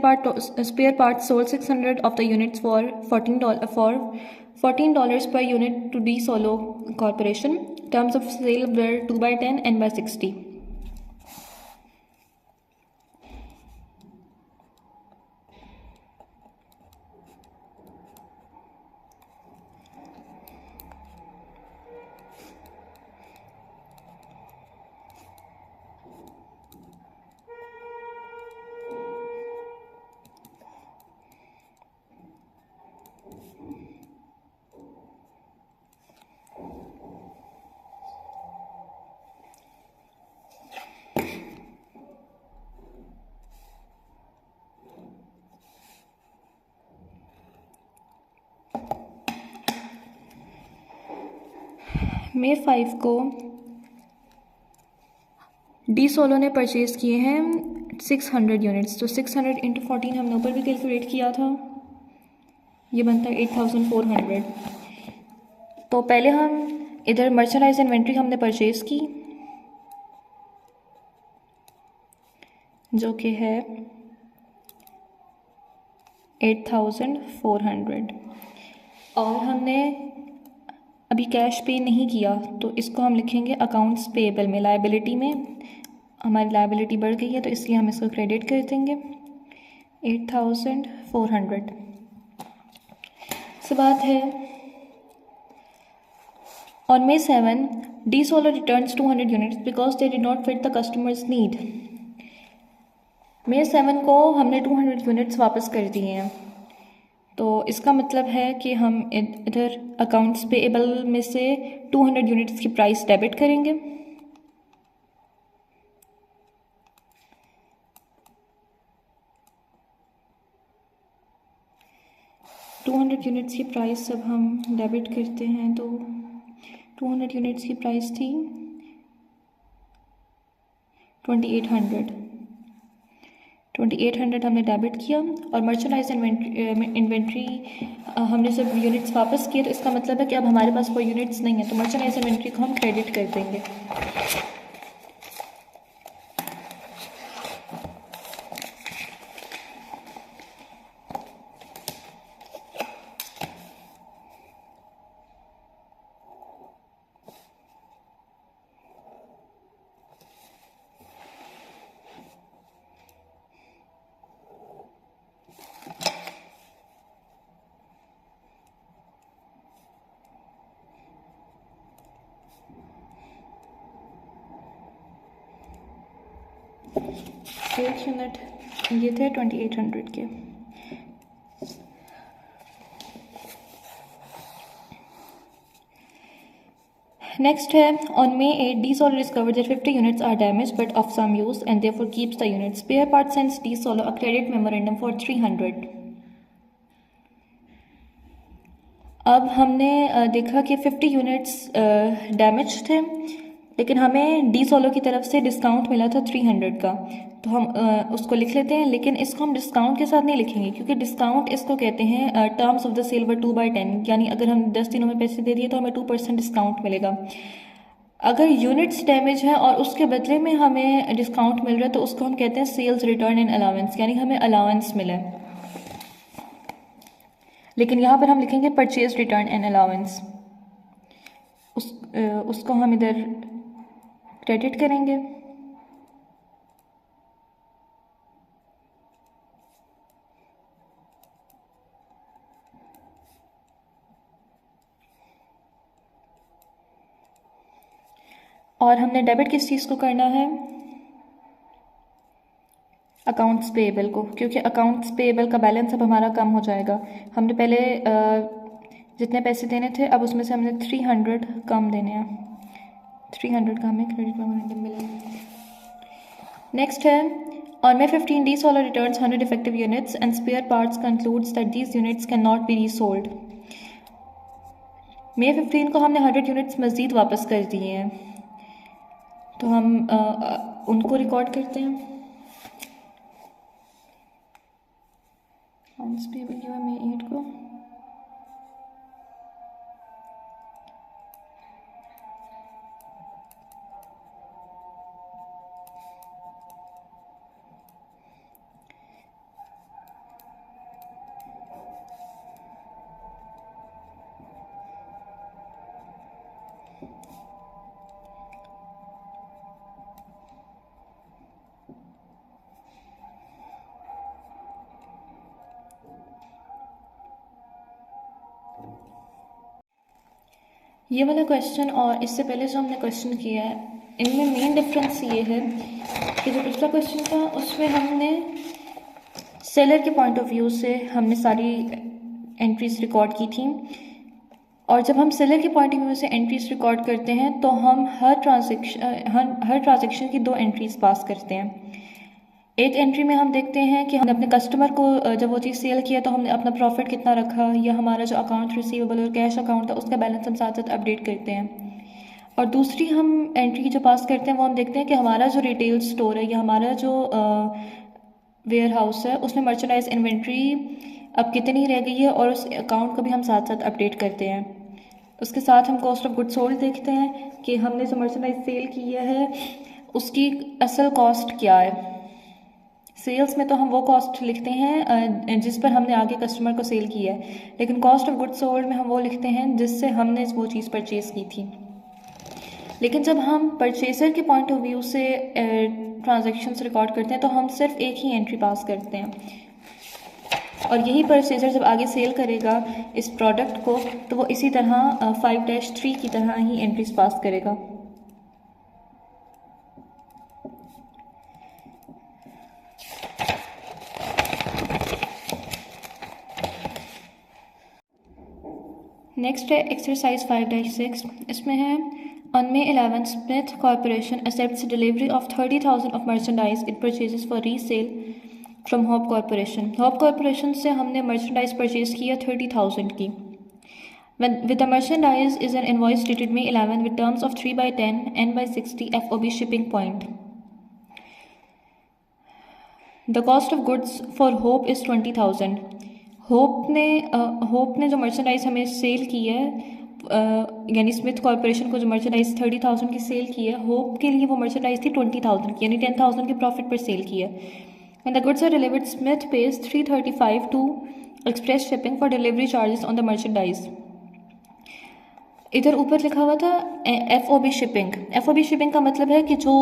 parts sold 600 of the units for $14 per unit to D Solo Corporation. Terms of sale were 2/10 and by 60. May 5 को डी सोलो ने परचेज़ किए हैं 600 यूनिट्स। तो 600 इंटू 14 हमने ऊपर भी कैलकुलेट किया था, ये बनता है 8400। तो पहले हम इधर मर्चेंडाइज इन्वेंट्री हमने परचेज़ की, जो कि है 8400, और हमने अभी कैश पे नहीं किया तो इसको हम लिखेंगे अकाउंट्स पेएबल में, लायबिलिटी में हमारी लायबिलिटी बढ़ गई है तो इसलिए हम इसको क्रेडिट कर देंगे 8400। इसके बाद है on May 7 D Solar returns 200 units because they did not fit the customer's need। May 7 को हमने 200 यूनिट्स वापस कर दिए हैं, तो इसका मतलब है कि हम इधर अकाउंट्स पेएबल में से 200 यूनिट्स की प्राइस डेबिट करेंगे। टू 200 यूनिट्स की प्राइस जब हम डेबिट करते हैं तो 200 यूनिट्स की प्राइस थी 2800 हमने डेबिट किया और मर्चेंडाइज इन्वेंट्री हमने जब यूनिट्स वापस किए तो इसका मतलब है कि अब हमारे पास कोई यूनिट्स नहीं है, तो मर्चेंडाइज इन्वेंट्री को हम क्रेडिट कर देंगे। एक यूनिट ये थे 2800 के। नेक्स्ट है on May 8 D Solar discovered that 50 units are damaged but of some use and therefore keeps the units. Spare parts sends D Solar a credit memorandum for 300। अब हमने देखा कि 50 यूनिट्स डैमेज थे, लेकिन हमें डी सोलो की तरफ से डिस्काउंट मिला था 300 का, तो हम उसको लिख लेते हैं। लेकिन इसको हम डिस्काउंट के साथ नहीं लिखेंगे, क्योंकि डिस्काउंट इसको कहते हैं टर्म्स ऑफ द सेल वर 2/10, यानी अगर हम 10 दिनों में पैसे दे दिए तो हमें 2% डिस्काउंट मिलेगा। अगर यूनिट्स डैमेज है और उसके बदले में हमें डिस्काउंट मिल रहा है तो उसको हम कहते हैं सेल्स रिटर्न एंड अलाउंस, यानी हमें अलाउंस मिला है। लेकिन यहाँ पर हम लिखेंगे परचेज रिटर्न एंड अलाउंस, उसको हम इधर क्रेडिट करेंगे। और हमने डेबिट किस चीज़ को करना है, अकाउंट्स पेएबल को, क्योंकि अकाउंट्स पेएबल का बैलेंस अब हमारा कम हो जाएगा। हमने पहले जितने पैसे देने थे अब उसमें से हमने 300 कम देने हैं, 300 का हमें क्रेडिट मेमोरेंडम मिला। नेक्स्ट है on May 15 D Solar returns 100 defective units and spare parts concludes that these units cannot be resold। May 15 को हमने 100 यूनिट्स मज़ीद वापस कर दिए हैं, तो हम उनको रिकॉर्ड करते हैं। अकाउंट्स पेएबल May 8 को ये वाला क्वेश्चन और इससे पहले जो हमने क्वेश्चन किया है, इनमें मेन डिफरेंस ये है कि जो पिछला क्वेश्चन था उसमें हमने सेलर के पॉइंट ऑफ व्यू से हमने सारी एंट्रीज रिकॉर्ड की थी, और जब हम सेलर के पॉइंट ऑफ व्यू से एंट्रीज रिकॉर्ड करते हैं तो हम हर ट्रांजेक्शन की 2 एंट्रीज पास करते हैं। एक एंट्री में हम देखते हैं कि हमने अपने कस्टमर को जब वो चीज़ सेल किया तो हमने अपना प्रॉफिट कितना रखा, या हमारा जो अकाउंट रिसीवेबल और कैश अकाउंट था उसका बैलेंस हम साथ साथ अपडेट करते हैं। और दूसरी हम एंट्री जो पास करते हैं वो हम देखते हैं कि हमारा जो रिटेल स्टोर है या हमारा जो वेयर हाउस है उसमें मर्चेंडाइज इन्वेंट्री अब कितनी रह गई है, और उस अकाउंट को भी हम साथ साथ अपडेट करते हैं। उसके साथ हम कॉस्ट ऑफ गुड सोल्ड देखते हैं कि हमने जो मर्चेंडाइज सेल किया है उसकी असल कॉस्ट क्या है। सेल्स में तो हम वो कॉस्ट लिखते हैं जिस पर हमने आगे कस्टमर को सेल किया है, लेकिन कॉस्ट ऑफ गुड्स सोल्ड में हम वो लिखते हैं जिससे हमने वो चीज़ परचेज़ की थी। लेकिन जब हम परचेज़र के पॉइंट ऑफ व्यू से ट्रांजैक्शंस रिकॉर्ड करते हैं तो हम सिर्फ एक ही एंट्री पास करते हैं, और यही परचेज़र जब आगे सेल करेगा इस प्रोडक्ट को तो वो इसी तरह 5-3 की तरह ही एंट्रीज पास करेगा। नेक्स्ट है एक्सरसाइज 5-6। इसमें है on May 11 Smith corporation accepts delivery of 30,000 of merchandise it purchases for resale from hope corporation. Hope corporation से हमने मर्चेंडाइज परचेज किया 30,000 की। With the merchandise is an invoice dated May 11 with terms of 3/10 N/60 FOB shipping point. The cost of goods for Hope is 20,000. Hope ने जो merchandise हमें cell की है, यानी स्मिथ कॉरपोरेशन को जो मर्चेंडाइज 30,000 की सेल की है, होप के लिए वो मर्चेंडाइज थी 20,000 की, यानी 10,000 के प्रॉफिट पर सेल की है। When the goods are delivered, Smith pays $335 to express shipping for delivery charges on the merchandise. इधर ऊपर लिखा हुआ था FOB शिपिंग। FOB शिपिंग का मतलब है कि जो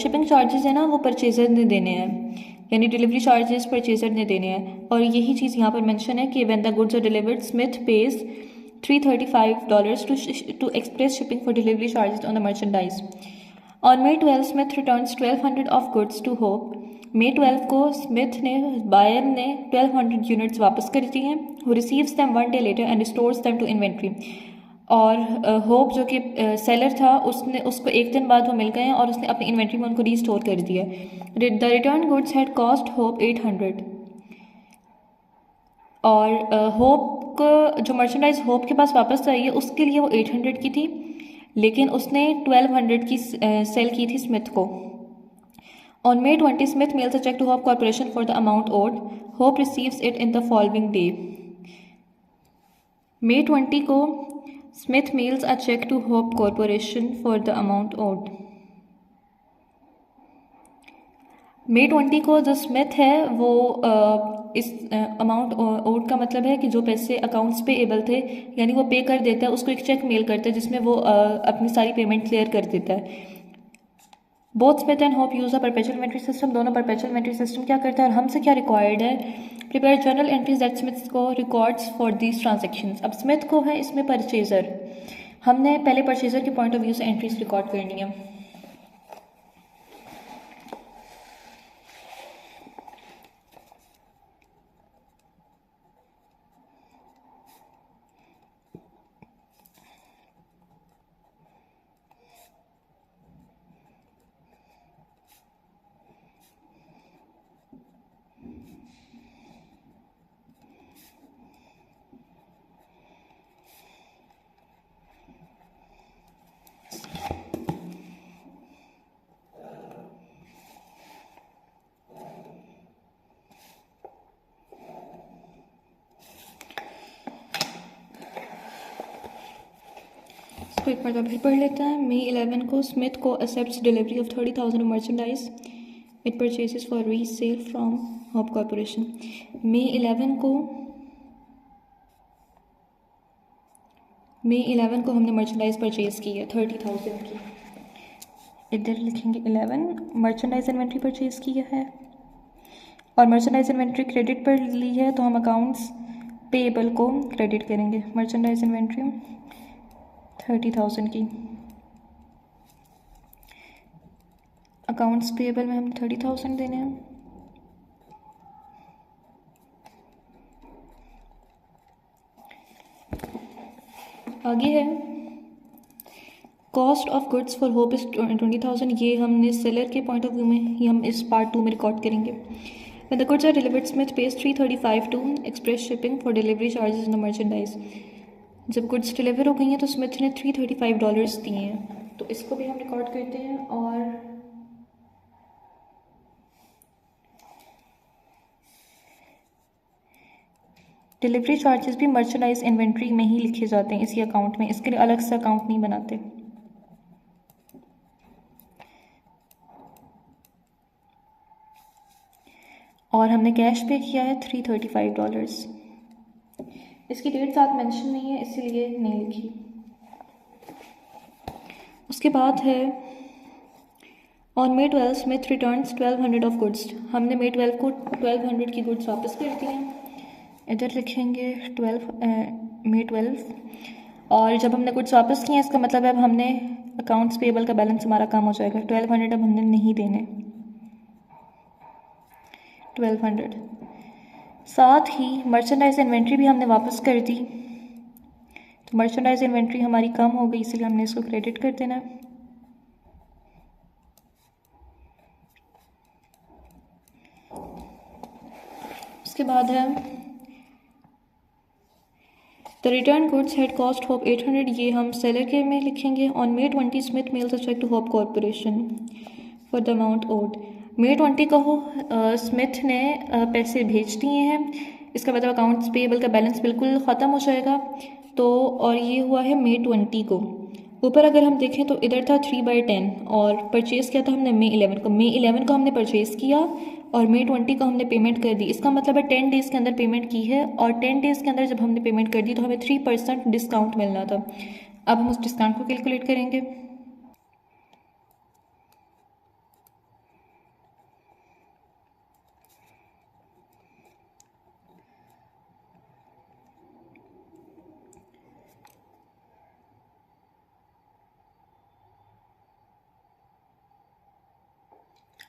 शिपिंग चार्जेस है ना वो परचेजर ने देने हैं, यानी डिलीवरी चार्जेस परचेजर ने देने हैं, और यही चीज़ यहाँ पर मेंशन है कि when the goods are delivered Smith pays $335 to express shipping for delivery charges on the merchandise. On May 12 Smith returns 1200 of goods to Hope. May 12 को स्मिथ ने बायर ने 1200 यूनिट्स वापस कर दी हैं। Who receives them 1 day later and restores them to inventory. और Hope जो कि सेलर था उसको एक दिन बाद वो मिल गए हैं और उसने अपनी इन्वेंट्री में उनको रीस्टोर कर दिया। The return goods had cost Hope 800, और होप को जो मर्चेंडाइज होप के पास वापस आई है उसके लिए वो 800 की थी, लेकिन उसने 1200 की सेल की थी स्मिथ को। On May 20 Smith mails a cheque to Hope corporation for the amount owed. Hope receives it in the following day. May 20 को Smith mails a check to Hope Corporation for the amount owed. May 20 को जो Smith है वो इस amount odd का मतलब है कि जो पैसे अकाउंट्स पे एबल थे, यानी वो पे कर देता है, उसको एक चेक मेल करता है जिसमें वो अपनी सारी पेमेंट क्लियर कर देता है। Both Smith and hope use a perpetual inventory system. दोनों परपेचुअल इन्वेंट्री सिस्टम क्या करता है और हमसे क्या रिक्वायर्ड है? Prepare journal entries that Smith को रिकॉर्ड्स फॉर दीज ट्रांजेक्शंस। अब स्मिथ को है इसमें परचेजर, हमने पहले परचेजर के पॉइंट ऑफ व्यू से एंट्रीज रिकॉर्ड करनी है। तो एक बार फिर पढ़ लेते हैं। May 11 को स्मिथ को accepts delivery of 30,000 merchandise it purchases for resale from hope corporation. May 11 को हमने मर्चेंडाइज परचेज की है 30,000 की। इधर लिखेंगे 11 मर्चेंडाइज इन्वेंट्री परचेज किया है, और मर्चेंडाइज इन्वेंट्री क्रेडिट पर ली है तो हम अकाउंट्स पेएबल को क्रेडिट करेंगे। मर्चेंडाइज इन्वेंट्री 30,000 की, अकाउंट्स पेएबल में हम 30,000 देने हैं। आगे है cost of goods for hope is 20,000। ये हमने सेलर के पॉइंट ऑफ व्यू में ही हम इस पार्ट 2 में रिकॉर्ड करेंगे। When the goods are delivered, Smith pays $335 to express shipping for delivery charges on the merchandise. जब गुड्स डिलीवर हो गई हैं तो स्मिथ ने $335 दिए हैं, तो इसको भी हम रिकॉर्ड करते हैं। और डिलीवरी चार्जेस भी मर्चेंडाइज इन्वेंट्री में ही लिखे जाते हैं इसी अकाउंट में, इसके लिए अलग से अकाउंट नहीं बनाते। और हमने कैश पे किया है $335। इसकी डेट साथ मेंशन नहीं है इसीलिए नहीं लिखी। उसके बाद है on May 12 Smith returns 1200 of goods. हमने May 12 को 1200 की गुड्स वापस कर दी हैं। इधर लिखेंगे 12 May 12। और जब हमने गुड्स वापस किए इसका मतलब है अब हमने अकाउंट्स पेबल का बैलेंस हमारा कम हो जाएगा। 1200 अब हमने नहीं देने, 1200। साथ ही मर्चेंडाइज इन्वेंट्री भी हमने वापस कर दी, तो मर्चेंडाइज इन्वेंट्री हमारी कम हो गई, इसलिए हमने इसको क्रेडिट कर देना है। उसके बाद है the return goods had cost Hope 800, ये हम सेलर के में लिखेंगे। On May 20 Smith mails a cheque to Hope corporation for the amount owed. May 20 को स्मिथ ने पैसे भेज दिए हैं, इसका मतलब अकाउंट्स पेएबल का बैलेंस बिल्कुल ख़त्म हो जाएगा। तो और ये हुआ है May 20 को। ऊपर अगर हम देखें तो इधर था 3/10 और परचेज़ किया था हमने May 11 को। May 11 को हमने परचेज़ किया और May 20 को हमने पेमेंट कर दी। इसका मतलब है 10 डेज़ के अंदर पेमेंट की है और 10 डेज़ के अंदर जब हमने पेमेंट कर दी तो हमें 3% डिस्काउंट मिलना था। अब हम उस डिस्काउंट को कैलकुलेट करेंगे।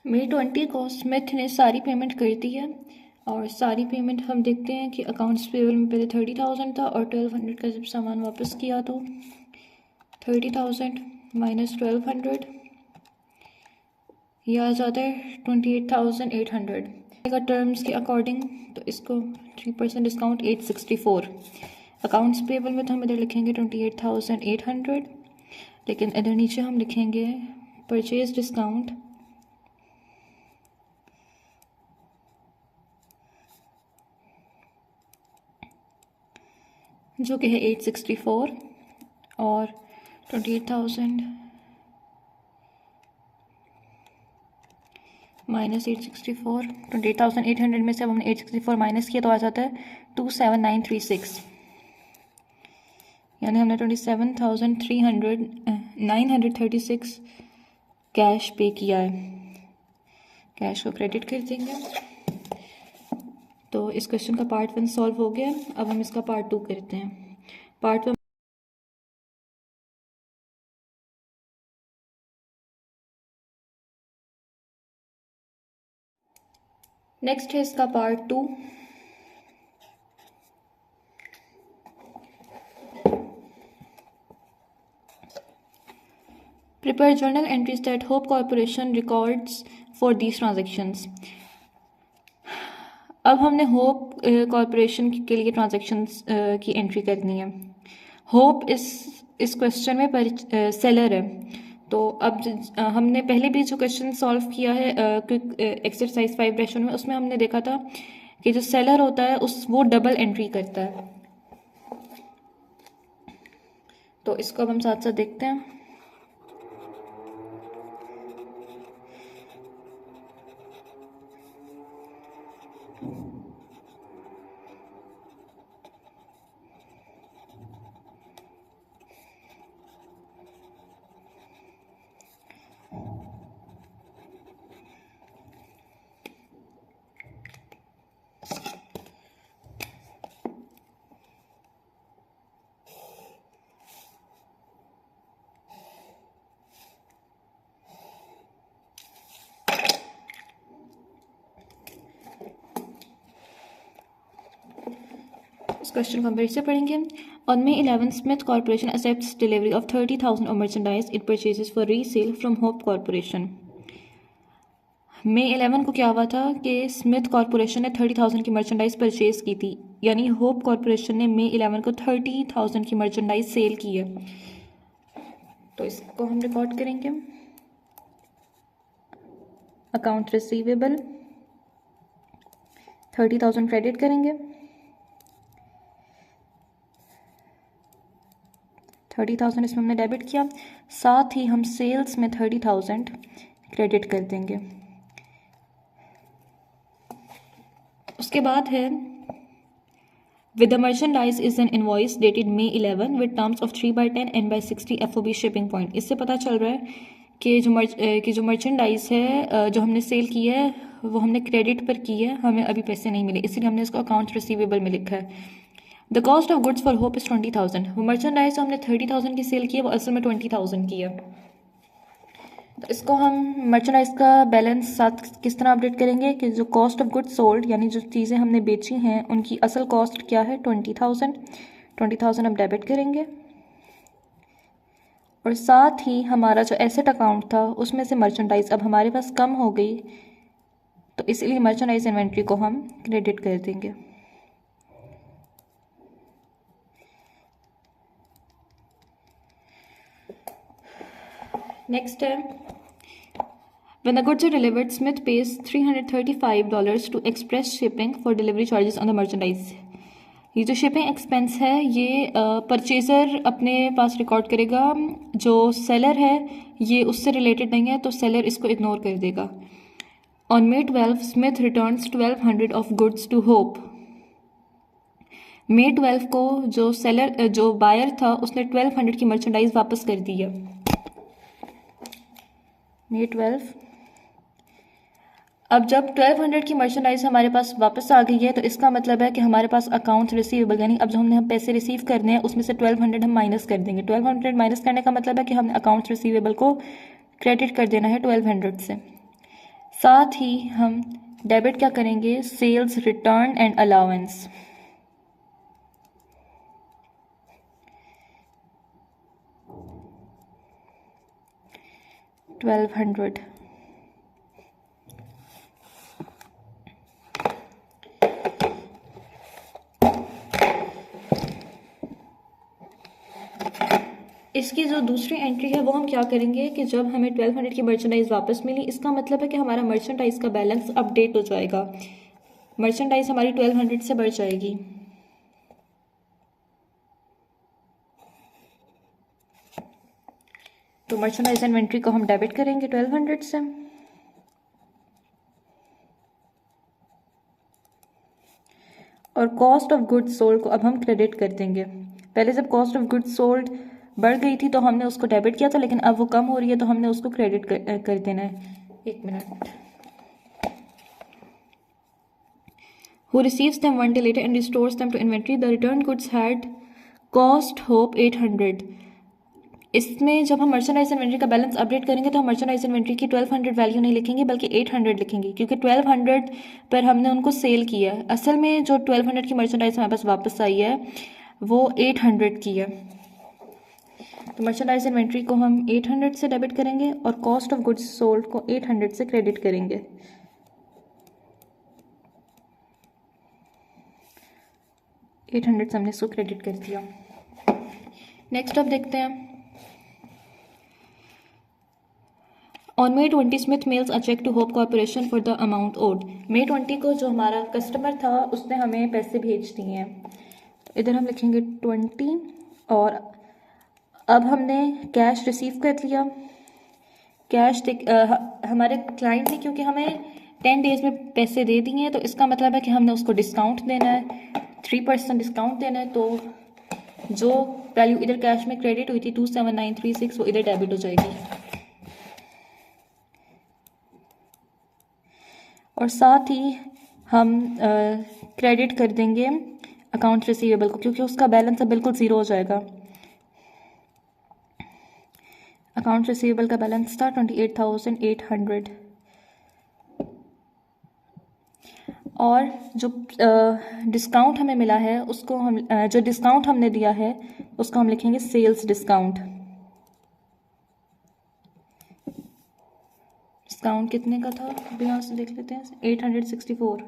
May 20 को स्मिथ ने सारी पेमेंट कर दी है और सारी पेमेंट हम देखते हैं कि अकाउंट्स पेबल में पहले 30,000 था और 1200 का जब सामान वापस किया तो 30,000 माइनस 1200 यह आ जाता है 28,800 का टर्म्स के अकॉर्डिंग। तो इसको 3% डिस्काउंट 864। अकाउंट्स पेबल में तो हम इधर लिखेंगे 28,800, लेकिन इधर नीचे हम लिखेंगे परचेज डिस्काउंट जो कि है 864 और 28,000 माइनस 864। 28,800 में से अब हमने 864 माइनस किया तो आ जाता है 27,936, यानी हमने 936 कैश पे किया है। कैश को क्रेडिट कर देंगे। तो इस क्वेश्चन का पार्ट 1 सॉल्व हो गया। अब हम इसका पार्ट 2 करते हैं। पार्ट 1 नेक्स्ट है इसका part 2। Prepare journal entries that hope corporation records for these transactions. अब हमने होप कॉर्पोरेशन के लिए ट्रांजेक्शन्स की एंट्री करनी है। होप इस क्वेश्चन में सेलर है। तो अब हमने पहले भी जो क्वेश्चन सॉल्व किया है क्विक एक्सरसाइज 5 में, उसमें हमने देखा था कि जो सेलर होता है वो डबल एंट्री करता है। तो इसको अब हम साथ साथ देखते हैं। इस क्वेश्चन को हम फिर से पढ़ेंगे। On May 11 Smith corporation accepts delivery of 30,000 of merchandise it purchases for resale from hope corporation. May 11 को क्या हुआ था कि स्मिथ कॉर्पोरेशन ने 30,000 की मर्चेंडाइज परचेज की थी, यानी होप कॉर्पोरेशन ने May 11 को 30,000 की मर्चेंडाइज सेल की है। तो इसको हम रिकॉर्ड करेंगे। अकाउंट रिसीवेबल 30,000 क्रेडिट करेंगे, 30,000 इसमें हमने डेबिट किया। साथ ही हम सेल्स में 30,000 क्रेडिट कर देंगे। उसके बाद है With the merchandise is an invoice dated May 11 with terms of 3/10 and by 60 FOB shipping point। इससे पता चल रहा है कि जो मर्चेंडाइज है जो हमने सेल की है वो हमने क्रेडिट पर की है, हमें अभी पैसे नहीं मिले, इसलिए हमने इसको अकाउंट रिसीवेबल में लिखा है। The cost of goods for hope is 20,000। वो मर्चेंडाइज जो हमने 30,000 की सेल की है वो असल में 20,000 की है। तो इसको हम मर्चेंडाइज का बैलेंस साथ किस तरह अपडेट करेंगे कि जो कॉस्ट ऑफ गुड्स सोल्ड यानी जो चीज़ें हमने बेची हैं उनकी असल कॉस्ट क्या है 20,000 हम डेबिट करेंगे, और साथ ही हमारा जो एसेट अकाउंट था उसमें से मर्चेंडाइज अब हमारे पास कम हो गई, तो इसलिए मर्चेंडाइज इन्वेंट्री को हम क्रेडिट कर देंगे। नेक्स्ट है When the goods are delivered, Smith pays $335 to Express Shipping for delivery charges on the merchandise। ये जो शिपिंग एक्सपेंस है ये परचेज़र अपने पास रिकॉर्ड करेगा, जो सेलर है ये उससे रिलेटेड नहीं है तो सेलर इसको इग्नोर कर देगा। On May 12 Smith returns 1200 of goods to Hope. May 12 को जो बायर था उसने 1200 की मर्चेंडाइज वापस कर दी है। May 12। अब जब 1200 की मर्चेंडाइज हमारे पास वापस आ गई है तो इसका मतलब है कि हमारे पास अकाउंट रिसीवेबल यानी अब जो हम पैसे रिसीव करने हैं उसमें से 1200 हम माइनस कर देंगे। 1200 माइनस करने का मतलब है कि हमने अकाउंट रिसीवेबल को क्रेडिट कर देना है 1200 से। साथ ही हम डेबिट क्या करेंगे, सेल्स रिटर्न एंड अलाउंस। $1200 इसकी जो दूसरी एंट्री है वो हम क्या करेंगे कि जब हमें 1200 की मर्चेंडाइज वापस मिली इसका मतलब है कि हमारा मर्चेंडाइज का बैलेंस अपडेट हो जाएगा, मर्चेंडाइज हमारी 1200 से बढ़ जाएगी। तो मर्चेंडाइज इन्वेंट्री को हम डेबिट करेंगे 1200 से, और कॉस्ट ऑफ गुड्स सोल्ड को अब हम क्रेडिट कर देंगे। पहले जब कॉस्ट ऑफ गुड्स सोल्ड बढ़ गई थी तो हमने उसको डेबिट किया था, लेकिन अब वो कम हो रही है तो हमने उसको क्रेडिट कर देना है। एक minute. Who receives them one day later and restores them to inventory? The returned goods had cost hope 800। इसमें जब हम मर्चेंडाइज इन्वेंट्री का बैलेंस अपडेट करेंगे तो हम मर्चेंडाइज इन्वेंट्री की 1200 वैल्यू नहीं लिखेंगे बल्कि 800 लिखेंगे, क्योंकि 1200 पर हमने उनको सेल किया है। असल में जो 1200 की मर्चेंडाइज हमारे पास वापस आई है वो 800 की है। तो मर्चेंडाइज इन्वेंट्री को हम 800 से डेबिट करेंगे और कॉस्ट ऑफ गुड्स सोल्ड को 800 से क्रेडिट करेंगे। $800 से हमने इसको क्रेडिट कर दिया। नेक्स्ट अब देखते हैं। On May 20 Smith mails a cheque to Hope corporation for the amount owed. May 20 को जो हमारा कस्टमर था उसने हमें पैसे भेज दिए हैं, तो इधर हम लिखेंगे 20, और अब हमने कैश रिसीव कर लिया। कैश हमारे क्लाइंट ने क्योंकि हमें 10 डेज में पैसे दे दिए हैं तो इसका मतलब है कि हमने उसको डिस्काउंट देना है, 3% डिस्काउंट देना है। तो जो वैल्यू इधर कैश में क्रेडिट हुई थी 27936 वो इधर डेबिट हो जाएगी, और साथ ही हम क्रेडिट कर देंगे अकाउंट रिसीवेबल को, क्योंकि उसका बैलेंस अब बिल्कुल ज़ीरो हो जाएगा। अकाउंट रिसीवेबल का बैलेंस था 28,800, और जो डिस्काउंट हमें मिला है उसको हम जो डिस्काउंट हमने दिया है उसको हम लिखेंगे सेल्स डिस्काउंट। डिस्काउंट कितने का था अभी यहाँ से देख लेते हैं, 864।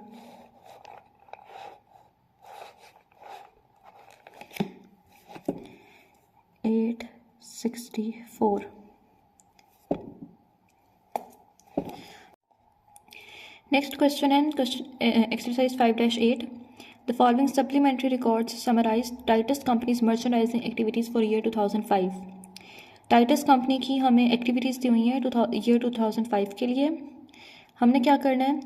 Next question and exercise 5-8. The following supplementary records summarize Titus Company's merchandising activities for year 2005. Titus company की हमें एक्टिविटीज़ दी हुई हैं ईयर 2005 के लिए। हमने क्या करना है,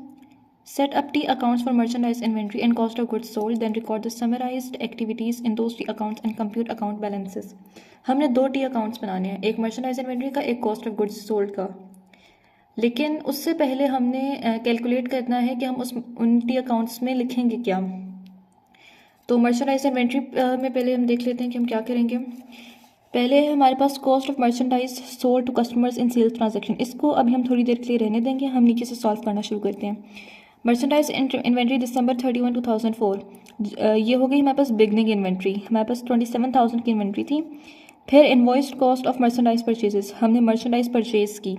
Set up T accounts for merchandise inventory and cost of goods sold, then record the summarized activities in those T accounts and compute account balances. हमने दो T accounts बनाने हैं, एक merchandise inventory का, एक cost of goods sold का. लेकिन उससे पहले हमने कैलकुलेट करना है कि हम उन T accounts में लिखेंगे क्या. तो मर्चेंडाइज इन्वेंट्री में पहले हम देख लेते हैं कि हम क्या करेंगे. पहले हमारे पास cost of merchandise sold to customers in sales transaction. इसको अभी हम थोड़ी देर के लिए रहने देंगे, हम नीचे से सॉल्व करना शुरू करते हैं. मर्चेंडाइज इन्वेंट्री दिसंबर 31, 2004. ये हो गई हमारे पास बिगनिंग इन्वेंट्री. हमारे पास 27,000 की इन्वेंट्री थी. फिर इन्वॉइस्ड कॉस्ट ऑफ मर्चेंडाइज परचेजेस, हमने मर्चेंडाइज परचेज की.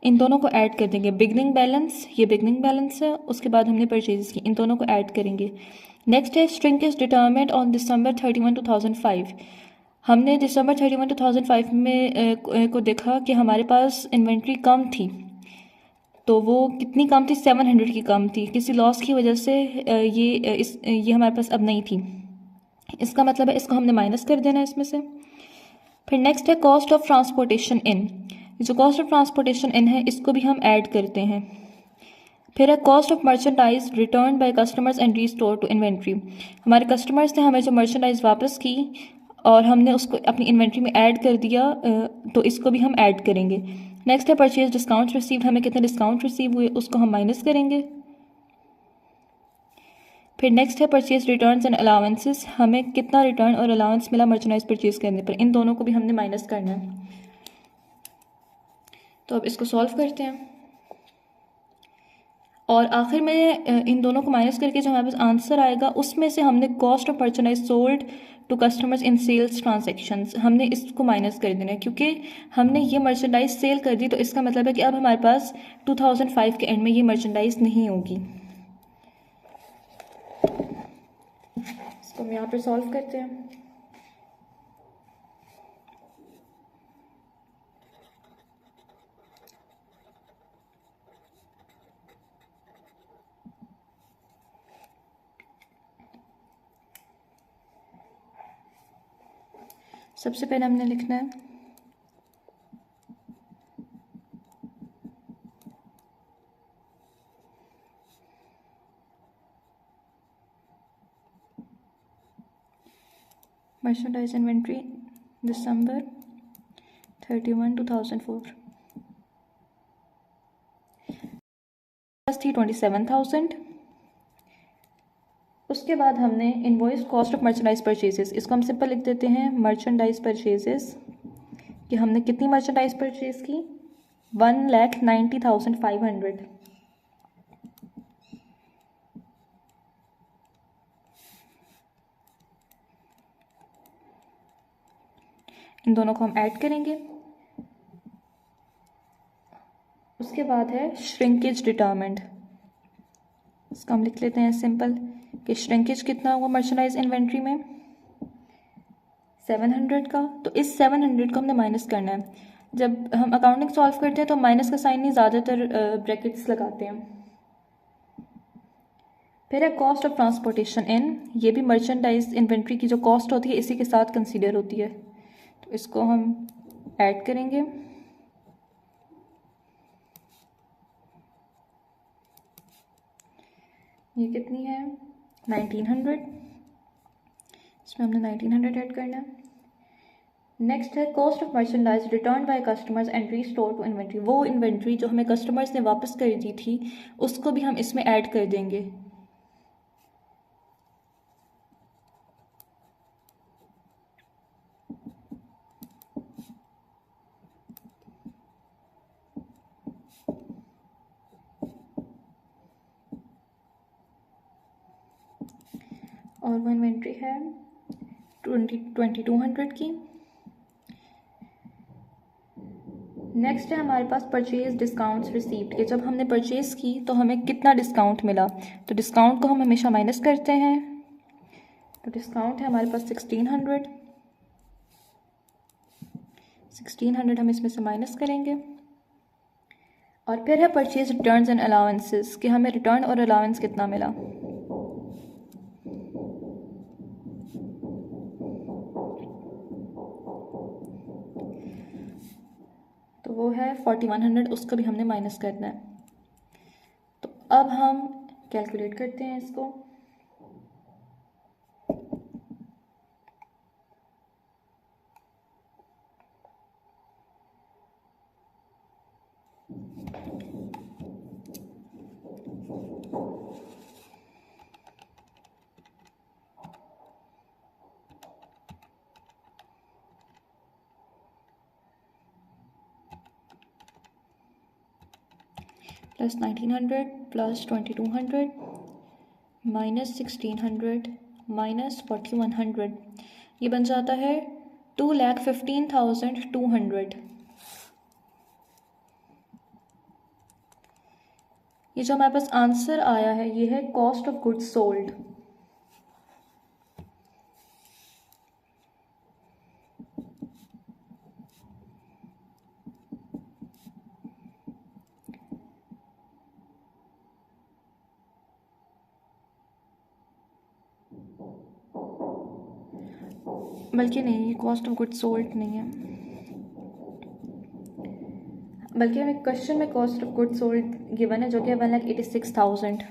इन दोनों को ऐड कर देंगे. बिगनिंग बैलेंस, ये बिगनिंग बैलेंस है, उसके बाद हमने परचेजेस की, इन दोनों को ऐड करेंगे. नेक्स्ट है श्रिंकेज डिटरमिनेड ऑन दिसंबर 31, 2005. हमने दिसंबर 31, 2005 में को देखा कि हमारे पास इन्वेंट्री कम थी. तो वो कितनी कम थी? 700 की कम थी. किसी लॉस की वजह से ये हमारे पास अब नहीं थी. इसका मतलब है इसको हमने माइनस कर देना है इसमें से. फिर नेक्स्ट है कॉस्ट ऑफ ट्रांसपोर्टेशन इन. जो कॉस्ट ऑफ ट्रांसपोर्टेशन इन है इसको भी हम ऐड करते हैं. फिर है cost of merchandise return by customers and restore to inventory. हमारे कस्टमर्स ने हमें जो मर्चेंडाइज वापस की और हमने उसको अपनी इन्वेंट्री में ऐड कर दिया, तो इसको भी हम ऐड करेंगे. नेक्स्ट है परचेज डिस्काउंट रिसीव्ड. हमें कितने डिस्काउंट रिसीव हुए उसको हम माइनस करेंगे. फिर नेक्स्ट है परचेज रिटर्न्स एंड अलाउंसेस. हमें कितना रिटर्न और अलाउंस मिला मर्चेंडाइज परचेज करने पर, इन दोनों को भी हमने माइनस करना है. तो अब इसको सॉल्व करते हैं और आखिर में इन दोनों को माइनस करके जो हमारे पास आंसर आएगा उसमें से हमने cost of merchandise sold to customers in sales transactions, हमने इसको माइनस कर देना है. क्योंकि हमने ये मर्चेंडाइज सेल कर दी तो इसका मतलब है कि अब हमारे पास 2005 के एंड में ये मर्चेंडाइज नहीं होगी. इसको हम यहाँ पर सॉल्व करते हैं. सबसे पहले हमने लिखना है मर्चेंडाइज इन्वेंट्री दिसंबर 31, 2004 थी 27,000. उसके बाद हमने invoice cost of merchandise purchases, इसको हम सिंपल लिख देते हैं मर्चेंडाइज परचेजेस, कि हमने कितनी मर्चेंडाइज परचेज की? 1,90,500. इन दोनों को हम ऐड करेंगे. उसके बाद है श्रिंकेज डिटरमिनेड. इसको हम लिख लेते हैं सिंपल कि श्रिंकेज कितना हुआ मर्चेंडाइज इन्वेंट्री में? 700 का. तो इस 700 को हमने माइनस करना है. जब हम अकाउंटिंग सॉल्व करते हैं तो माइनस का साइन नहीं, ज़्यादातर ब्रैकेट्स लगाते हैं. फिर है कॉस्ट ऑफ ट्रांसपोर्टेशन इन. ये भी मर्चेंडाइज इन्वेंट्री की जो कॉस्ट होती है इसी के साथ कंसीडर होती है, तो इसको हम ऐड करेंगे. ये कितनी है? 1900. इसमें हमने 1900 ऐड करना है. नेक्स्ट है cost of merchandise return by customers and restore to inventory. वो इन्वेंट्री जो हमें कस्टमर्स ने वापस कर दी थी उसको भी हम इसमें ऐड कर देंगे. और वो इन्वेंट्री है 2200 की. नेक्स्ट है हमारे पास परचेज डिस्काउंट्स रिसीव्ड, कि जब हमने परचेज की तो हमें कितना डिस्काउंट मिला. तो डिस्काउंट को हम हमेशा माइनस करते हैं. तो डिस्काउंट है हमारे पास 1600. 1600 हम इसमें से माइनस करेंगे. और फिर है परचेज रिटर्न्स एंड अलाउंसेस, कि हमें रिटर्न और अलाउंस कितना मिला. तो वो है 4100, उसको भी हमने माइनस करना है. तो अब हम कैलकुलेट करते हैं इसको। प्लस 1900 प्लस 2200 माइनस 1600 माइनस 4100, ये बन जाता है 2,15,200। ये जो हमारे पास आंसर आया है ये है कॉस्ट ऑफ गुड्स सोल्ड। बल्कि नहीं, ये कॉस्ट ऑफ गुड्स सोल्ड नहीं है, बल्कि हमें क्वेश्चन में cost of goods sold given है जो कि 1,86,000।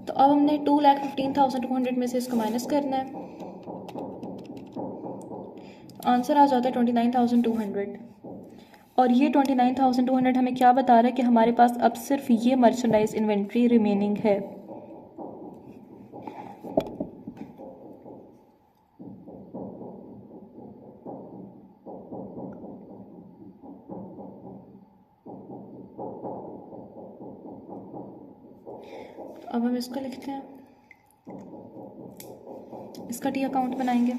तो अब हमने 2,15,200 में से इसको माइनस करना है, आंसर आ जाता है 29,200। और ये 29,200 हमें क्या बता रहा है कि हमारे पास अब सिर्फ ये मर्चेंडाइज इन्वेंट्री रिमेनिंग है। अब हम इसको लिखते हैं, इसका टी अकाउंट बनाएंगे।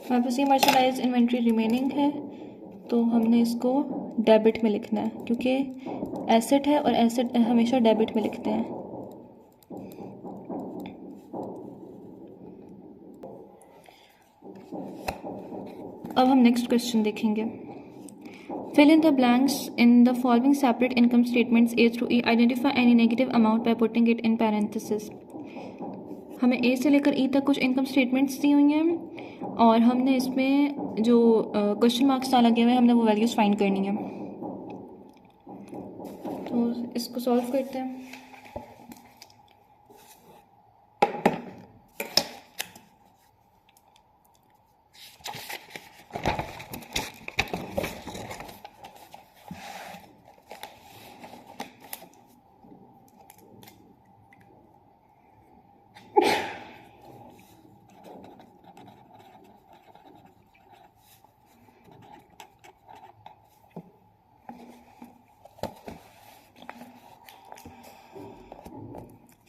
हमारे पास ये मर्चेंडाइज इन्वेंट्री रिमेनिंग है, तो हमने इसको डेबिट में लिखना है क्योंकि एसेट है और एसेट हमेशा डेबिट में लिखते हैं। अब हम नेक्स्ट क्वेश्चन देखेंगे। Fill in the blanks in the following separate income statements A through E. Identify any negative amount by putting it in parenthesis. हमें A से लेकर E तक कुछ इनकम स्टेटमेंट्स दी हुई हैं और हमने इसमें जो क्वेश्चन मार्क्स लगे हुए हैं हमने वो वैल्यूज़ फाइंड करनी है। तो इसको सॉल्व करते हैं।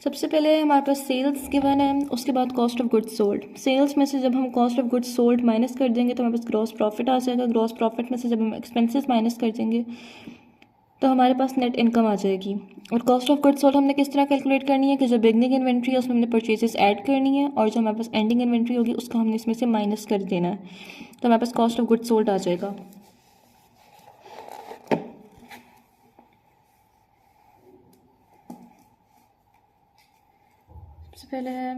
सबसे पहले हमारे पास सेल्स गिवन है, उसके बाद cost of goods sold. Sales में से जब हम cost of goods sold minus कर देंगे तो हमारे पास ग्रॉस प्रॉफिट आ जाएगा। ग्रॉस प्रॉफिट में से जब हम एक्सपेंसेस माइनस कर देंगे तो हमारे पास नेट इनकम आ जाएगी। और कॉस्ट ऑफ गुड्स सोल्ड हमने किस तरह कैलकुलेट करनी है कि जो बिगनिंग इन्वेंट्री है उसमें हमने परचेजेस ऐड करनी है और जो हमारे पास एंडिंग इन्वेंट्री होगी उसको हमने इसमें से माइनस कर देना है, तो हमारे पास कॉस्ट ऑफ गुड्स सोल्ड आ जाएगा। सबसे पहले है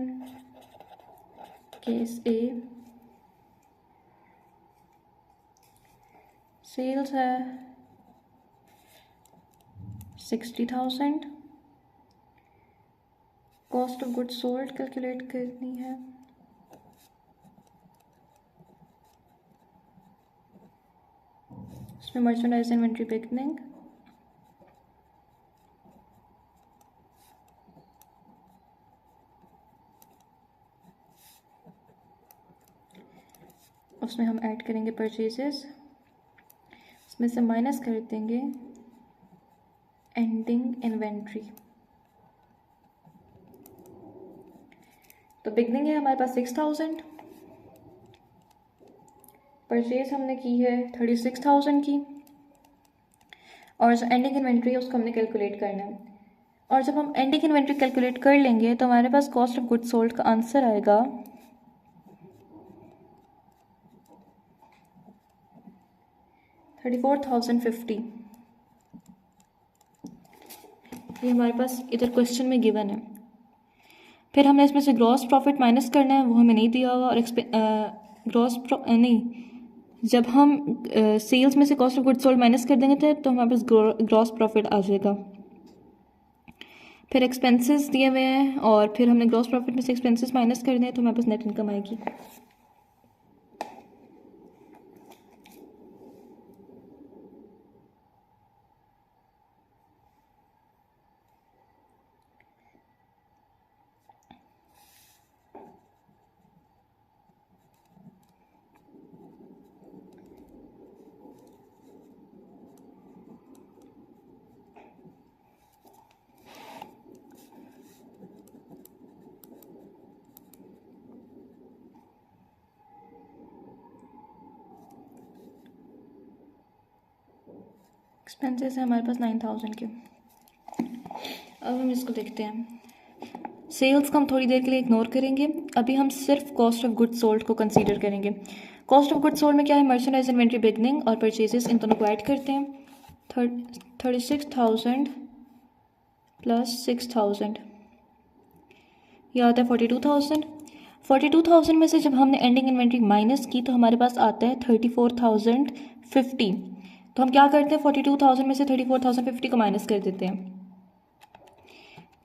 केस ए, सेल्स है 60,000, cost of goods sold calculate करनी है। इसमें मर्चेंडाइज इन्वेंट्री बिगनिंग, उसमें हम ऐड करेंगे परचेजेस, इसमें से माइनस कर देंगे एंडिंग इन्वेंट्री। तो बिगनिंग है हमारे पास 6,000, परचेज हमने की है 36,000 की, और जो एंडिंग इन्वेंट्री है उसको हमने कैलकुलेट करना है। और जब हम एंडिंग इन्वेंट्री कैलकुलेट कर लेंगे तो हमारे पास कॉस्ट ऑफ गुड्स सोल्ड का आंसर आएगा 34,050। ये हमारे पास इधर क्वेश्चन में गिवन है। फिर हमने इसमें से ग्रॉस प्रॉफिट माइनस करना है, वो हमें नहीं दिया हुआ। और नहीं, जब हम सेल्स में से cost of goods sold minus कर देंगे तो हमारे पास ग्रॉस प्रॉफिट आ जाएगा। फिर एक्सपेंसेस दिए हुए हैं और फिर हमने ग्रॉस प्रॉफिट में से एक्सपेंसेस माइनस कर दें तो हमारे पास नेट इनकम आएगी। एक्सपेंसेस है हमारे पास 9,000 के। अब हम इसको देखते हैं। सेल्स को हम थोड़ी देर के लिए इग्नोर करेंगे, अभी हम सिर्फ कॉस्ट ऑफ गुड्स सोल्ड को कंसीडर करेंगे। कॉस्ट ऑफ गुड्स सोल्ड में क्या है, मर्चेंडाइज इन्वेंट्री बिगनिंग और परचेजेस, इन दोनों को ऐड करते हैं। 36,000 प्लस 6,000 यह आता है 42,000। 42,000 में से जब हमने एंडिंग इन्वेंट्री माइनस की तो हमारे पास आता है 34,050। तो हम क्या करते हैं, 42,000 में से 34,050 को माइनस कर देते हैं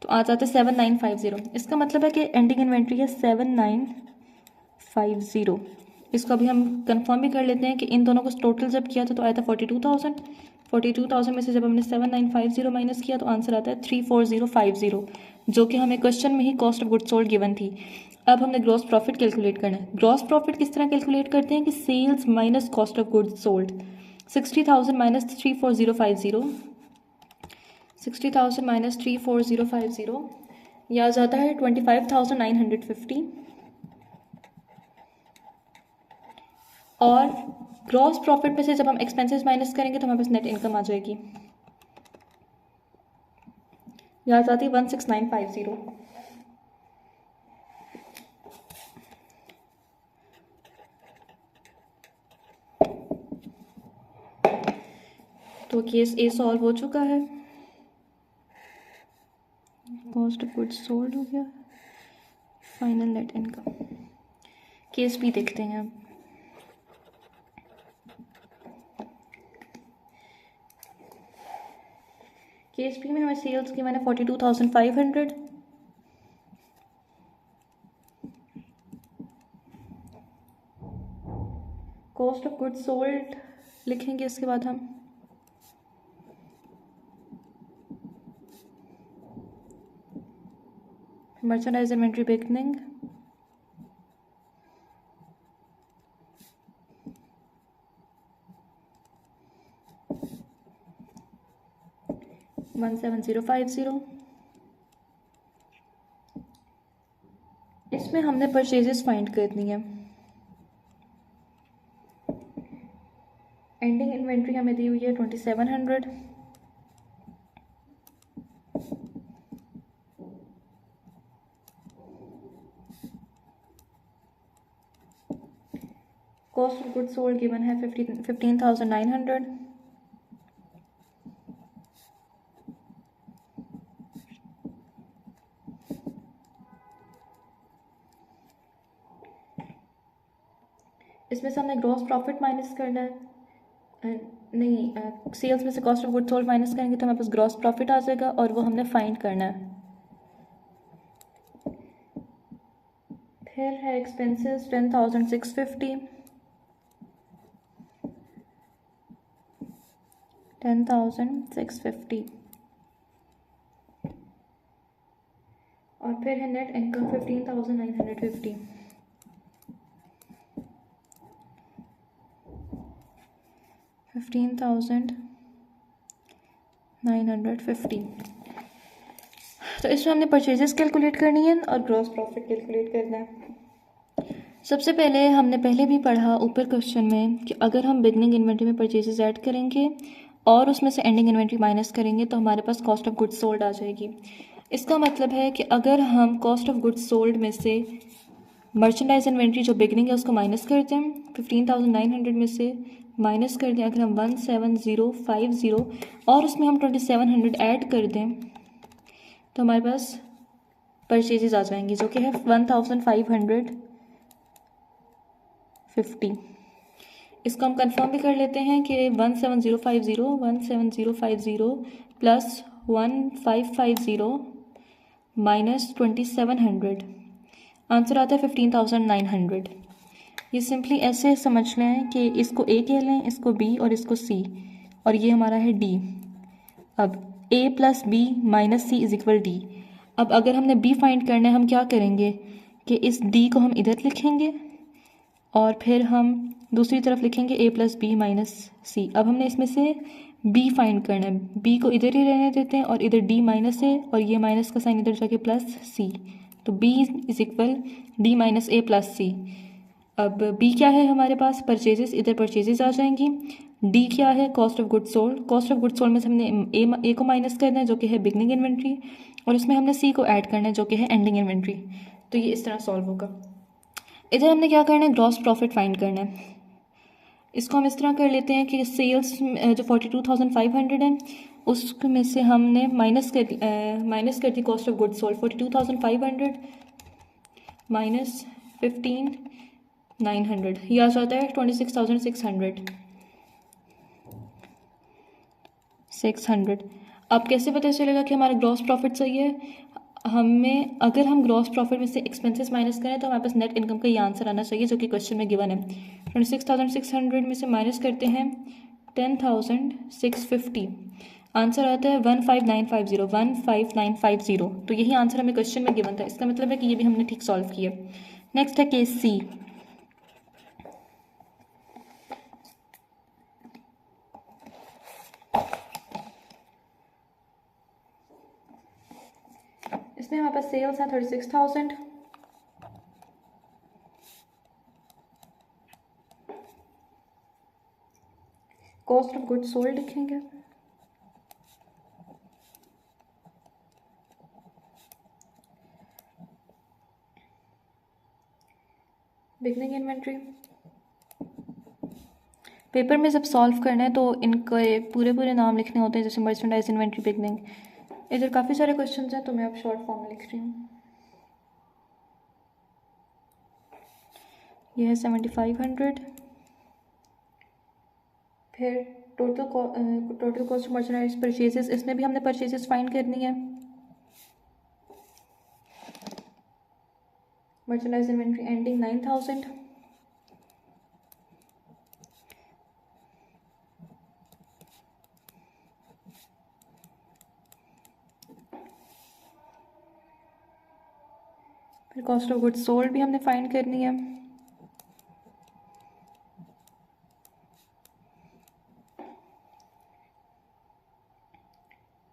तो आ जाता है 7,950। इसका मतलब है कि एंडिंग इन्वेंट्री है 7,950। इसको अभी हम कंफर्म भी कर लेते हैं कि इन दोनों को टोटल जब किया था तो आया था 42,000। 42,000 में से जब हमने 7,950 माइनस किया तो आंसर आता है 34050, जो कि हमें क्वेश्चन में ही cost of goods sold given थी। अब हमने ग्रॉस प्रॉफिट कैलकुलेट करना है। ग्रॉस प्रॉफिट किस तरह कैलकुलेट करते हैं कि sales minus cost of goods sold. 60,000 minus 34050, 60,000 minus 34050 यह आ जाता है 25,950। और ग्रॉस प्रॉफिट में से जब हम एक्सपेंसेस माइनस करेंगे तो हमारे पास नेट इनकम आ जाएगी, यह आ जाती है 16,950। तो केस ए सॉल्व हो चुका है, कॉस्ट ऑफ गुड्स सोल्ड हो गया, final net income. Case B देखते हैं अब। केस बी में हमें सेल्स की मैंने 42,500, कॉस्ट ऑफ गुड्स सोल्ड लिखेंगे इसके बाद हम मर्चेंडाइज इन्वेंट्री बिगनिंग, $17050। इसमें हमने परचेजेस फाइंड करनी है। एंडिंग इन्वेंट्री हमें दी हुई है 2700, cost of goods sold given है 15,900, इसमें से हमने ग्रॉस प्रॉफिट माइनस करना है। नहीं, सेल्स में से cost of goods sold minus करेंगे तो हमारे पास ग्रॉस प्रॉफिट आ जाएगा और वो हमने फाइंड करना है। फिर है एक्सपेंसेस 10,650, 10,650 और फिर है नेट इनकम 15,950। 15,950। तो इसमें हमने परचेजेस कैलकुलेट करनी है और ग्रॉस प्रॉफिट कैलकुलेट करना है। सबसे पहले हमने पहले भी पढ़ा ऊपर क्वेश्चन में कि अगर हम बिगनिंग इन्वेंट्री में परचेजेस ऐड करेंगे और उसमें से एंडिंग इन्वेंट्री माइनस करेंगे तो हमारे पास कॉस्ट ऑफ गुड्स सोल्ड आ जाएगी। इसका मतलब है कि अगर हम कॉस्ट ऑफ गुड्स सोल्ड में से मर्चेंडाइज इन्वेंट्री जो बिगनिंग है उसको माइनस कर दें, 15,900 में से माइनस कर दें अगर हम 17050 और उसमें हम 2700 ऐड कर दें तो हमारे पास परचेजेस आ जाएंगी जो कि है 1550। इसको हम कंफर्म भी कर लेते हैं कि 17050 प्लस 1550 माइनस 2700 आंसर आता है 15,900। ये सिंपली ऐसे समझ लें कि इसको ए कह लें, इसको बी और इसको सी, और ये हमारा है डी। अब A plus B minus C is equal D. अब अगर हमने बी फाइंड करना है हम क्या करेंगे कि इस डी को हम इधर लिखेंगे और फिर हम दूसरी तरफ लिखेंगे ए प्लस बी माइनस सी। अब हमने इसमें से बी फाइंड करना है, बी को इधर ही रहने देते हैं और इधर डी माइनस है और ये माइनस का साइन इधर जाके प्लस सी, तो B is equal D minus A plus C. अब बी क्या है हमारे पास परचेजेस, इधर परचेजेस आ जाएंगी। डी क्या है cost of goods sold, cost of goods sold में से हमने ए को माइनस करना है जो कि है बिगनिंग इन्वेंट्री और उसमें हमने सी को ऐड करना है जो कि है एंडिंग इन्वेंट्री। तो ये इस तरह सॉल्व होगा। इधर हमने क्या करना है ग्रॉस प्रॉफिट फाइंड करना है। इसको हम इस तरह कर लेते हैं कि सेल्स जो 42,500 है उसमें से हमने माइनस कर दी cost of goods sold 42,500 minus 15,900, ये आ जाता है 26,600। अब कैसे पता चलेगा कि हमारा ग्रॉस प्रॉफिट सही है? हमें अगर हम ग्रॉस प्रॉफिट में से एक्सपेंसेस माइनस करें तो हमारे पास नेट इनकम का ये आंसर आना चाहिए जो कि क्वेश्चन में गिवन है। 26,600 में से माइनस करते हैं 10,650, आंसर आता है 15,950। तो यही आंसर हमें क्वेश्चन में गिवन था, इसका मतलब है कि ये भी हमने ठीक सॉल्व किया। नेक्स्ट है केस सी। इसमें हमारे पास सेल्स है 36,000, कॉस्ट ऑफ गुड्स सोल्ड लिखेंगे, बिगनिंग इन्वेंट्री। पेपर में जब सॉल्व करना है तो इनके पूरे नाम लिखने होते हैं जैसे मर्चेंडाइज इन्वेंट्री बिगनिंग। इधर काफ़ी सारे क्वेश्चंस हैं तो मैं अब शॉर्ट फॉर्म में लिख रही हूँ। ये है 7,500, फिर total cost of merchandise purchases, इसमें भी हमने परचेजेस फाइंड करनी है। मर्चेंडाइज इन्वेंट्री एंडिंग 9,000, फिर कॉस्ट ऑफ गुड्स सोल्ड भी हमने फाइंड करनी है।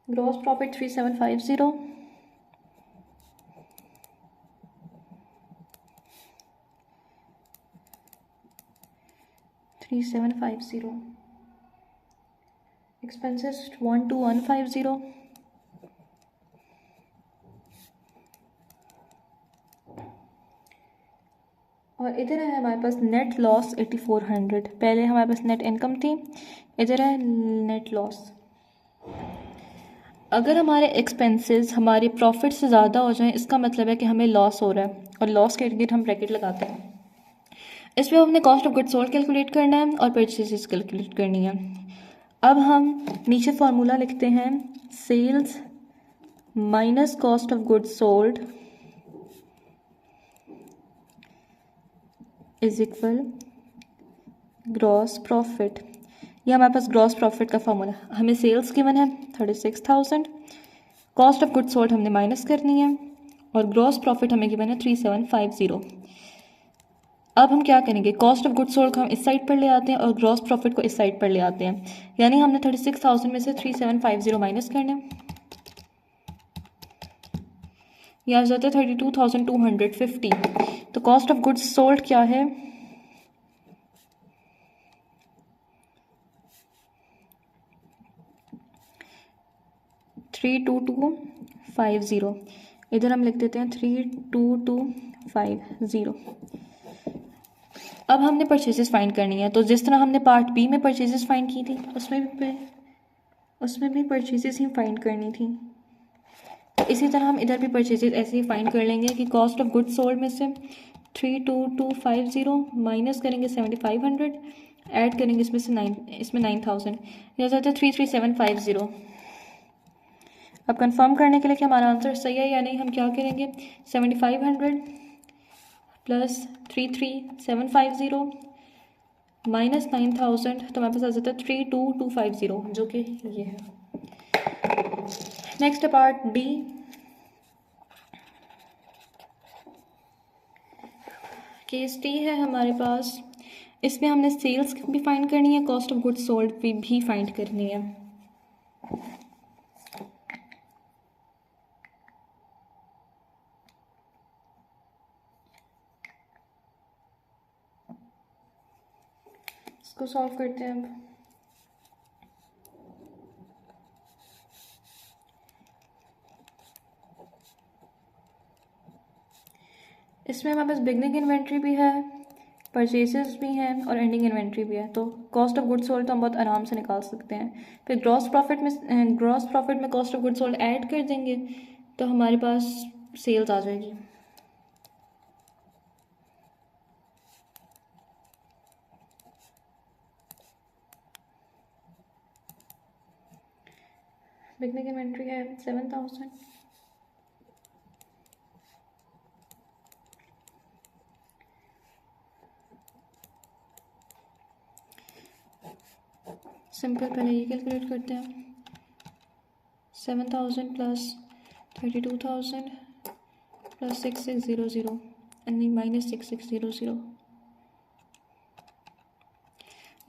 ग्रॉस प्रॉफिट 3,750, एक्सपेंसेस 12,150, और इधर है हमारे पास नेट लॉस 8,400। पहले हमारे पास नेट इनकम थी, इधर है नेट लॉस। अगर हमारे एक्सपेंसेस हमारे प्रॉफिट से ज़्यादा हो जाएं इसका मतलब है कि हमें लॉस हो रहा है, और लॉस के इर्द हम ब्रैकेट लगाते हैं। इसमें हमने cost of goods sold calculate करना है और परचेजेस कैलकुलेट करनी है। अब हम नीचे फार्मूला लिखते हैं, sales minus cost of goods sold is equal gross profit. ये हमारे पास ग्रॉस प्रॉफिट का फार्मूला। हमें सेल्स गिवन है 36,000, कॉस्ट ऑफ गुड्स सोल्ड हमने माइनस करनी है और ग्रॉस प्रॉफिट हमें गिवन है 3,750। अब हम क्या करेंगे, कॉस्ट ऑफ गुड्स सोल्ड को हम इस साइड पर ले आते हैं और ग्रॉस प्रॉफिट को इस साइड पर ले आते हैं। यानी हमने 36,000 में से 3,750 माइनस करना है। ये आ जाता है 32,250। तो कॉस्ट ऑफ गुड्स सोल्ड क्या है, 32250। इधर हम लिख देते हैं 32250। अब हमने परचेजेस फाइंड करनी है, तो जिस तरह हमने पार्ट बी में परचेजेस फाइंड की थी उसमें भी परचेजेस ही फाइंड करनी थी। तो इसी तरह हम इधर भी परचेजेस ऐसे ही फाइंड कर लेंगे कि कॉस्ट ऑफ गुड्स सोल्ड में से 32250 माइनस करेंगे 7500, ऐड करेंगे इसमें से 9000, यह जाता है 33750। अब कंफर्म करने के लिए कि हमारा आंसर सही है या नहीं, हम क्या करेंगे, 7500 प्लस 33750 माइनस 9000, तो हमारे पास आ जाता है 32250, जो कि ये है। Next part B, case D है हमारे पास। इसमें हमने सेल्स भी फाइंड करनी है, कॉस्ट ऑफ गुड्स सोल्ड भी फाइंड करनी है। इसको सॉल्व करते हैं अब। इसमें हमारे पास बिगनिंग इन्वेंट्री भी है, परचेजेस भी हैं और एंडिंग इन्वेंट्री भी है। तो कॉस्ट ऑफ गुड्स सोल्ड तो हम बहुत आराम से निकाल सकते हैं। फिर ग्रॉस प्रॉफिट में cost of goods sold add कर देंगे तो हमारे पास सेल्स आ जाएगी। बिगनिंग इन्वेंट्री है 7000, सिंपल पहले ये कैलकुलेट करते हैं, 7000 प्लस 32,000 प्लस 6600 यानी माइनस 6600,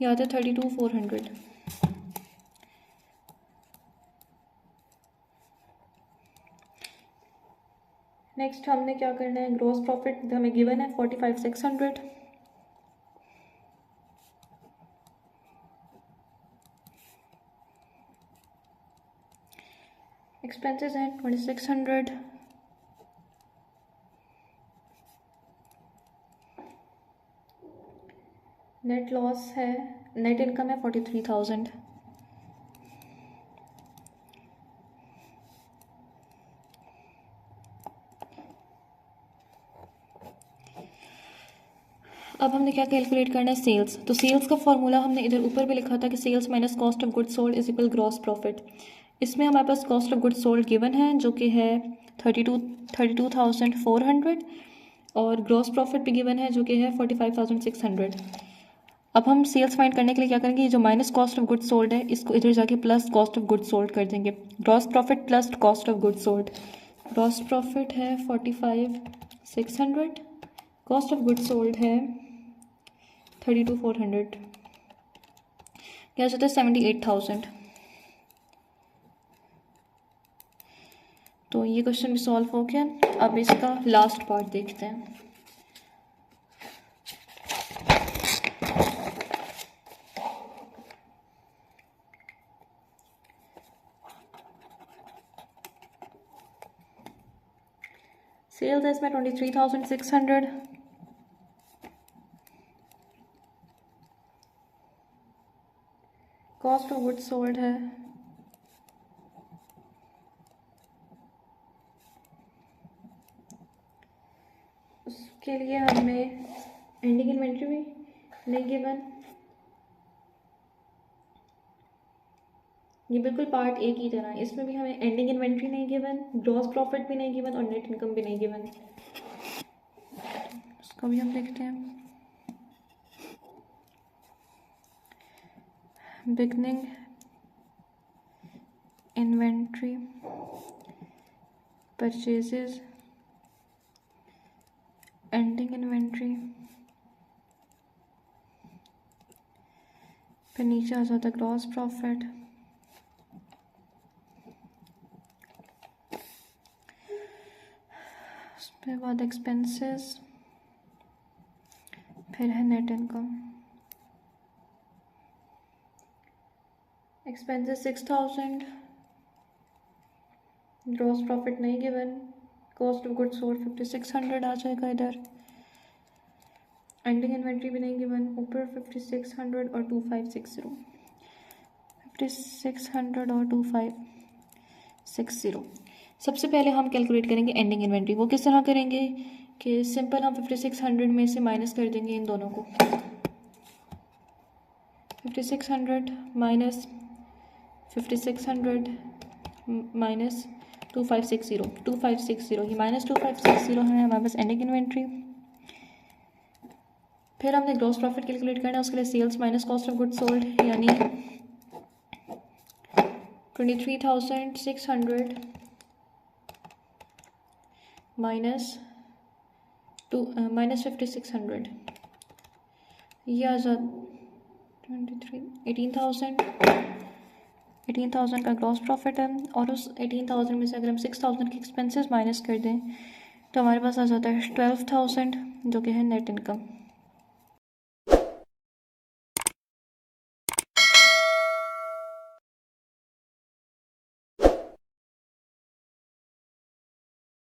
यह आता है 32,400। नेक्स्ट हमने क्या करना है, ग्रॉस प्रॉफिट हमें गिवन है 45,600, एक्सपेंसेस हैं 2600, नेट लॉस है, नेट इनकम है 43,000। अब हमने क्या कैलकुलेट करना है, सेल्स। तो सेल्स का फॉर्मूला हमने इधर ऊपर भी लिखा था कि sales minus cost of goods sold is equal gross profit. इसमें हमारे पास cost of goods sold given है जो कि है 32,400 और ग्रॉस प्रॉफिट भी गिवन है जो कि है 45,600। अब हम सेल्स फाइंड करने के लिए क्या करेंगे, जो minus cost of goods sold है इसको इधर जाके plus cost of goods sold कर देंगे। Gross profit plus cost of goods sold, gross profit है 45,600, कॉस्ट ऑफ गुड्स सोल्ड है 32,400, क्या जाता है 78,000। तो ये क्वेश्चन भी सॉल्व हो गया। अब इसका लास्ट पार्ट देखते हैं। सेल्स है इसमें 23,600, कॉस्ट ऑफ गुड्स सोल्ड है उसके लिए हमें एंडिंग इन्वेंट्री भी नहीं गिवन, ये बिल्कुल पार्ट ए की तरह है। इसमें भी हमें एंडिंग इन्वेंट्री नहीं गिवन, ग्रॉस प्रॉफिट भी नहीं गिवन और नेट इनकम भी नहीं गिवन। इसको भी हम देखते हैं। Beginning inventory, purchases, ending inventory, फिर नीचे आ जाता है ग्रॉस प्रॉफिट, फिर बाद एक्सपेंसेस, फिर है net income. Expenses 6000, gross profit नहीं given, cost of goods sold 5600 आ जाएगा इधर, एंडिंग इन्वेंट्री भी नहीं गिवन, ऊपर 5600 और 2560, 5600 और 2560। सबसे पहले हम कैलकुलेट करेंगे एंडिंग इन्वेंट्री। वो किस तरह करेंगे कि सिंपल हम 5600 में से माइनस कर देंगे इन दोनों को, 5600 माइनस 5600 माइनस 2560, ये माइनस 2560 है हमारे पास एंडिंग इन्वेंट्री। फिर हमने ग्रॉस प्रॉफिट कैलकुलेट करना है, उसके लिए sales minus cost of goods sold, यानी 23,600 माइनस 5600, ये आ जाता 18,000 का ग्रॉस प्रॉफिट है। और उस 18,000 में से अगर हम 6,000 के एक्सपेंसेस माइनस कर दें तो हमारे पास आ जाता है 12,000, जो कि है नेट इनकम।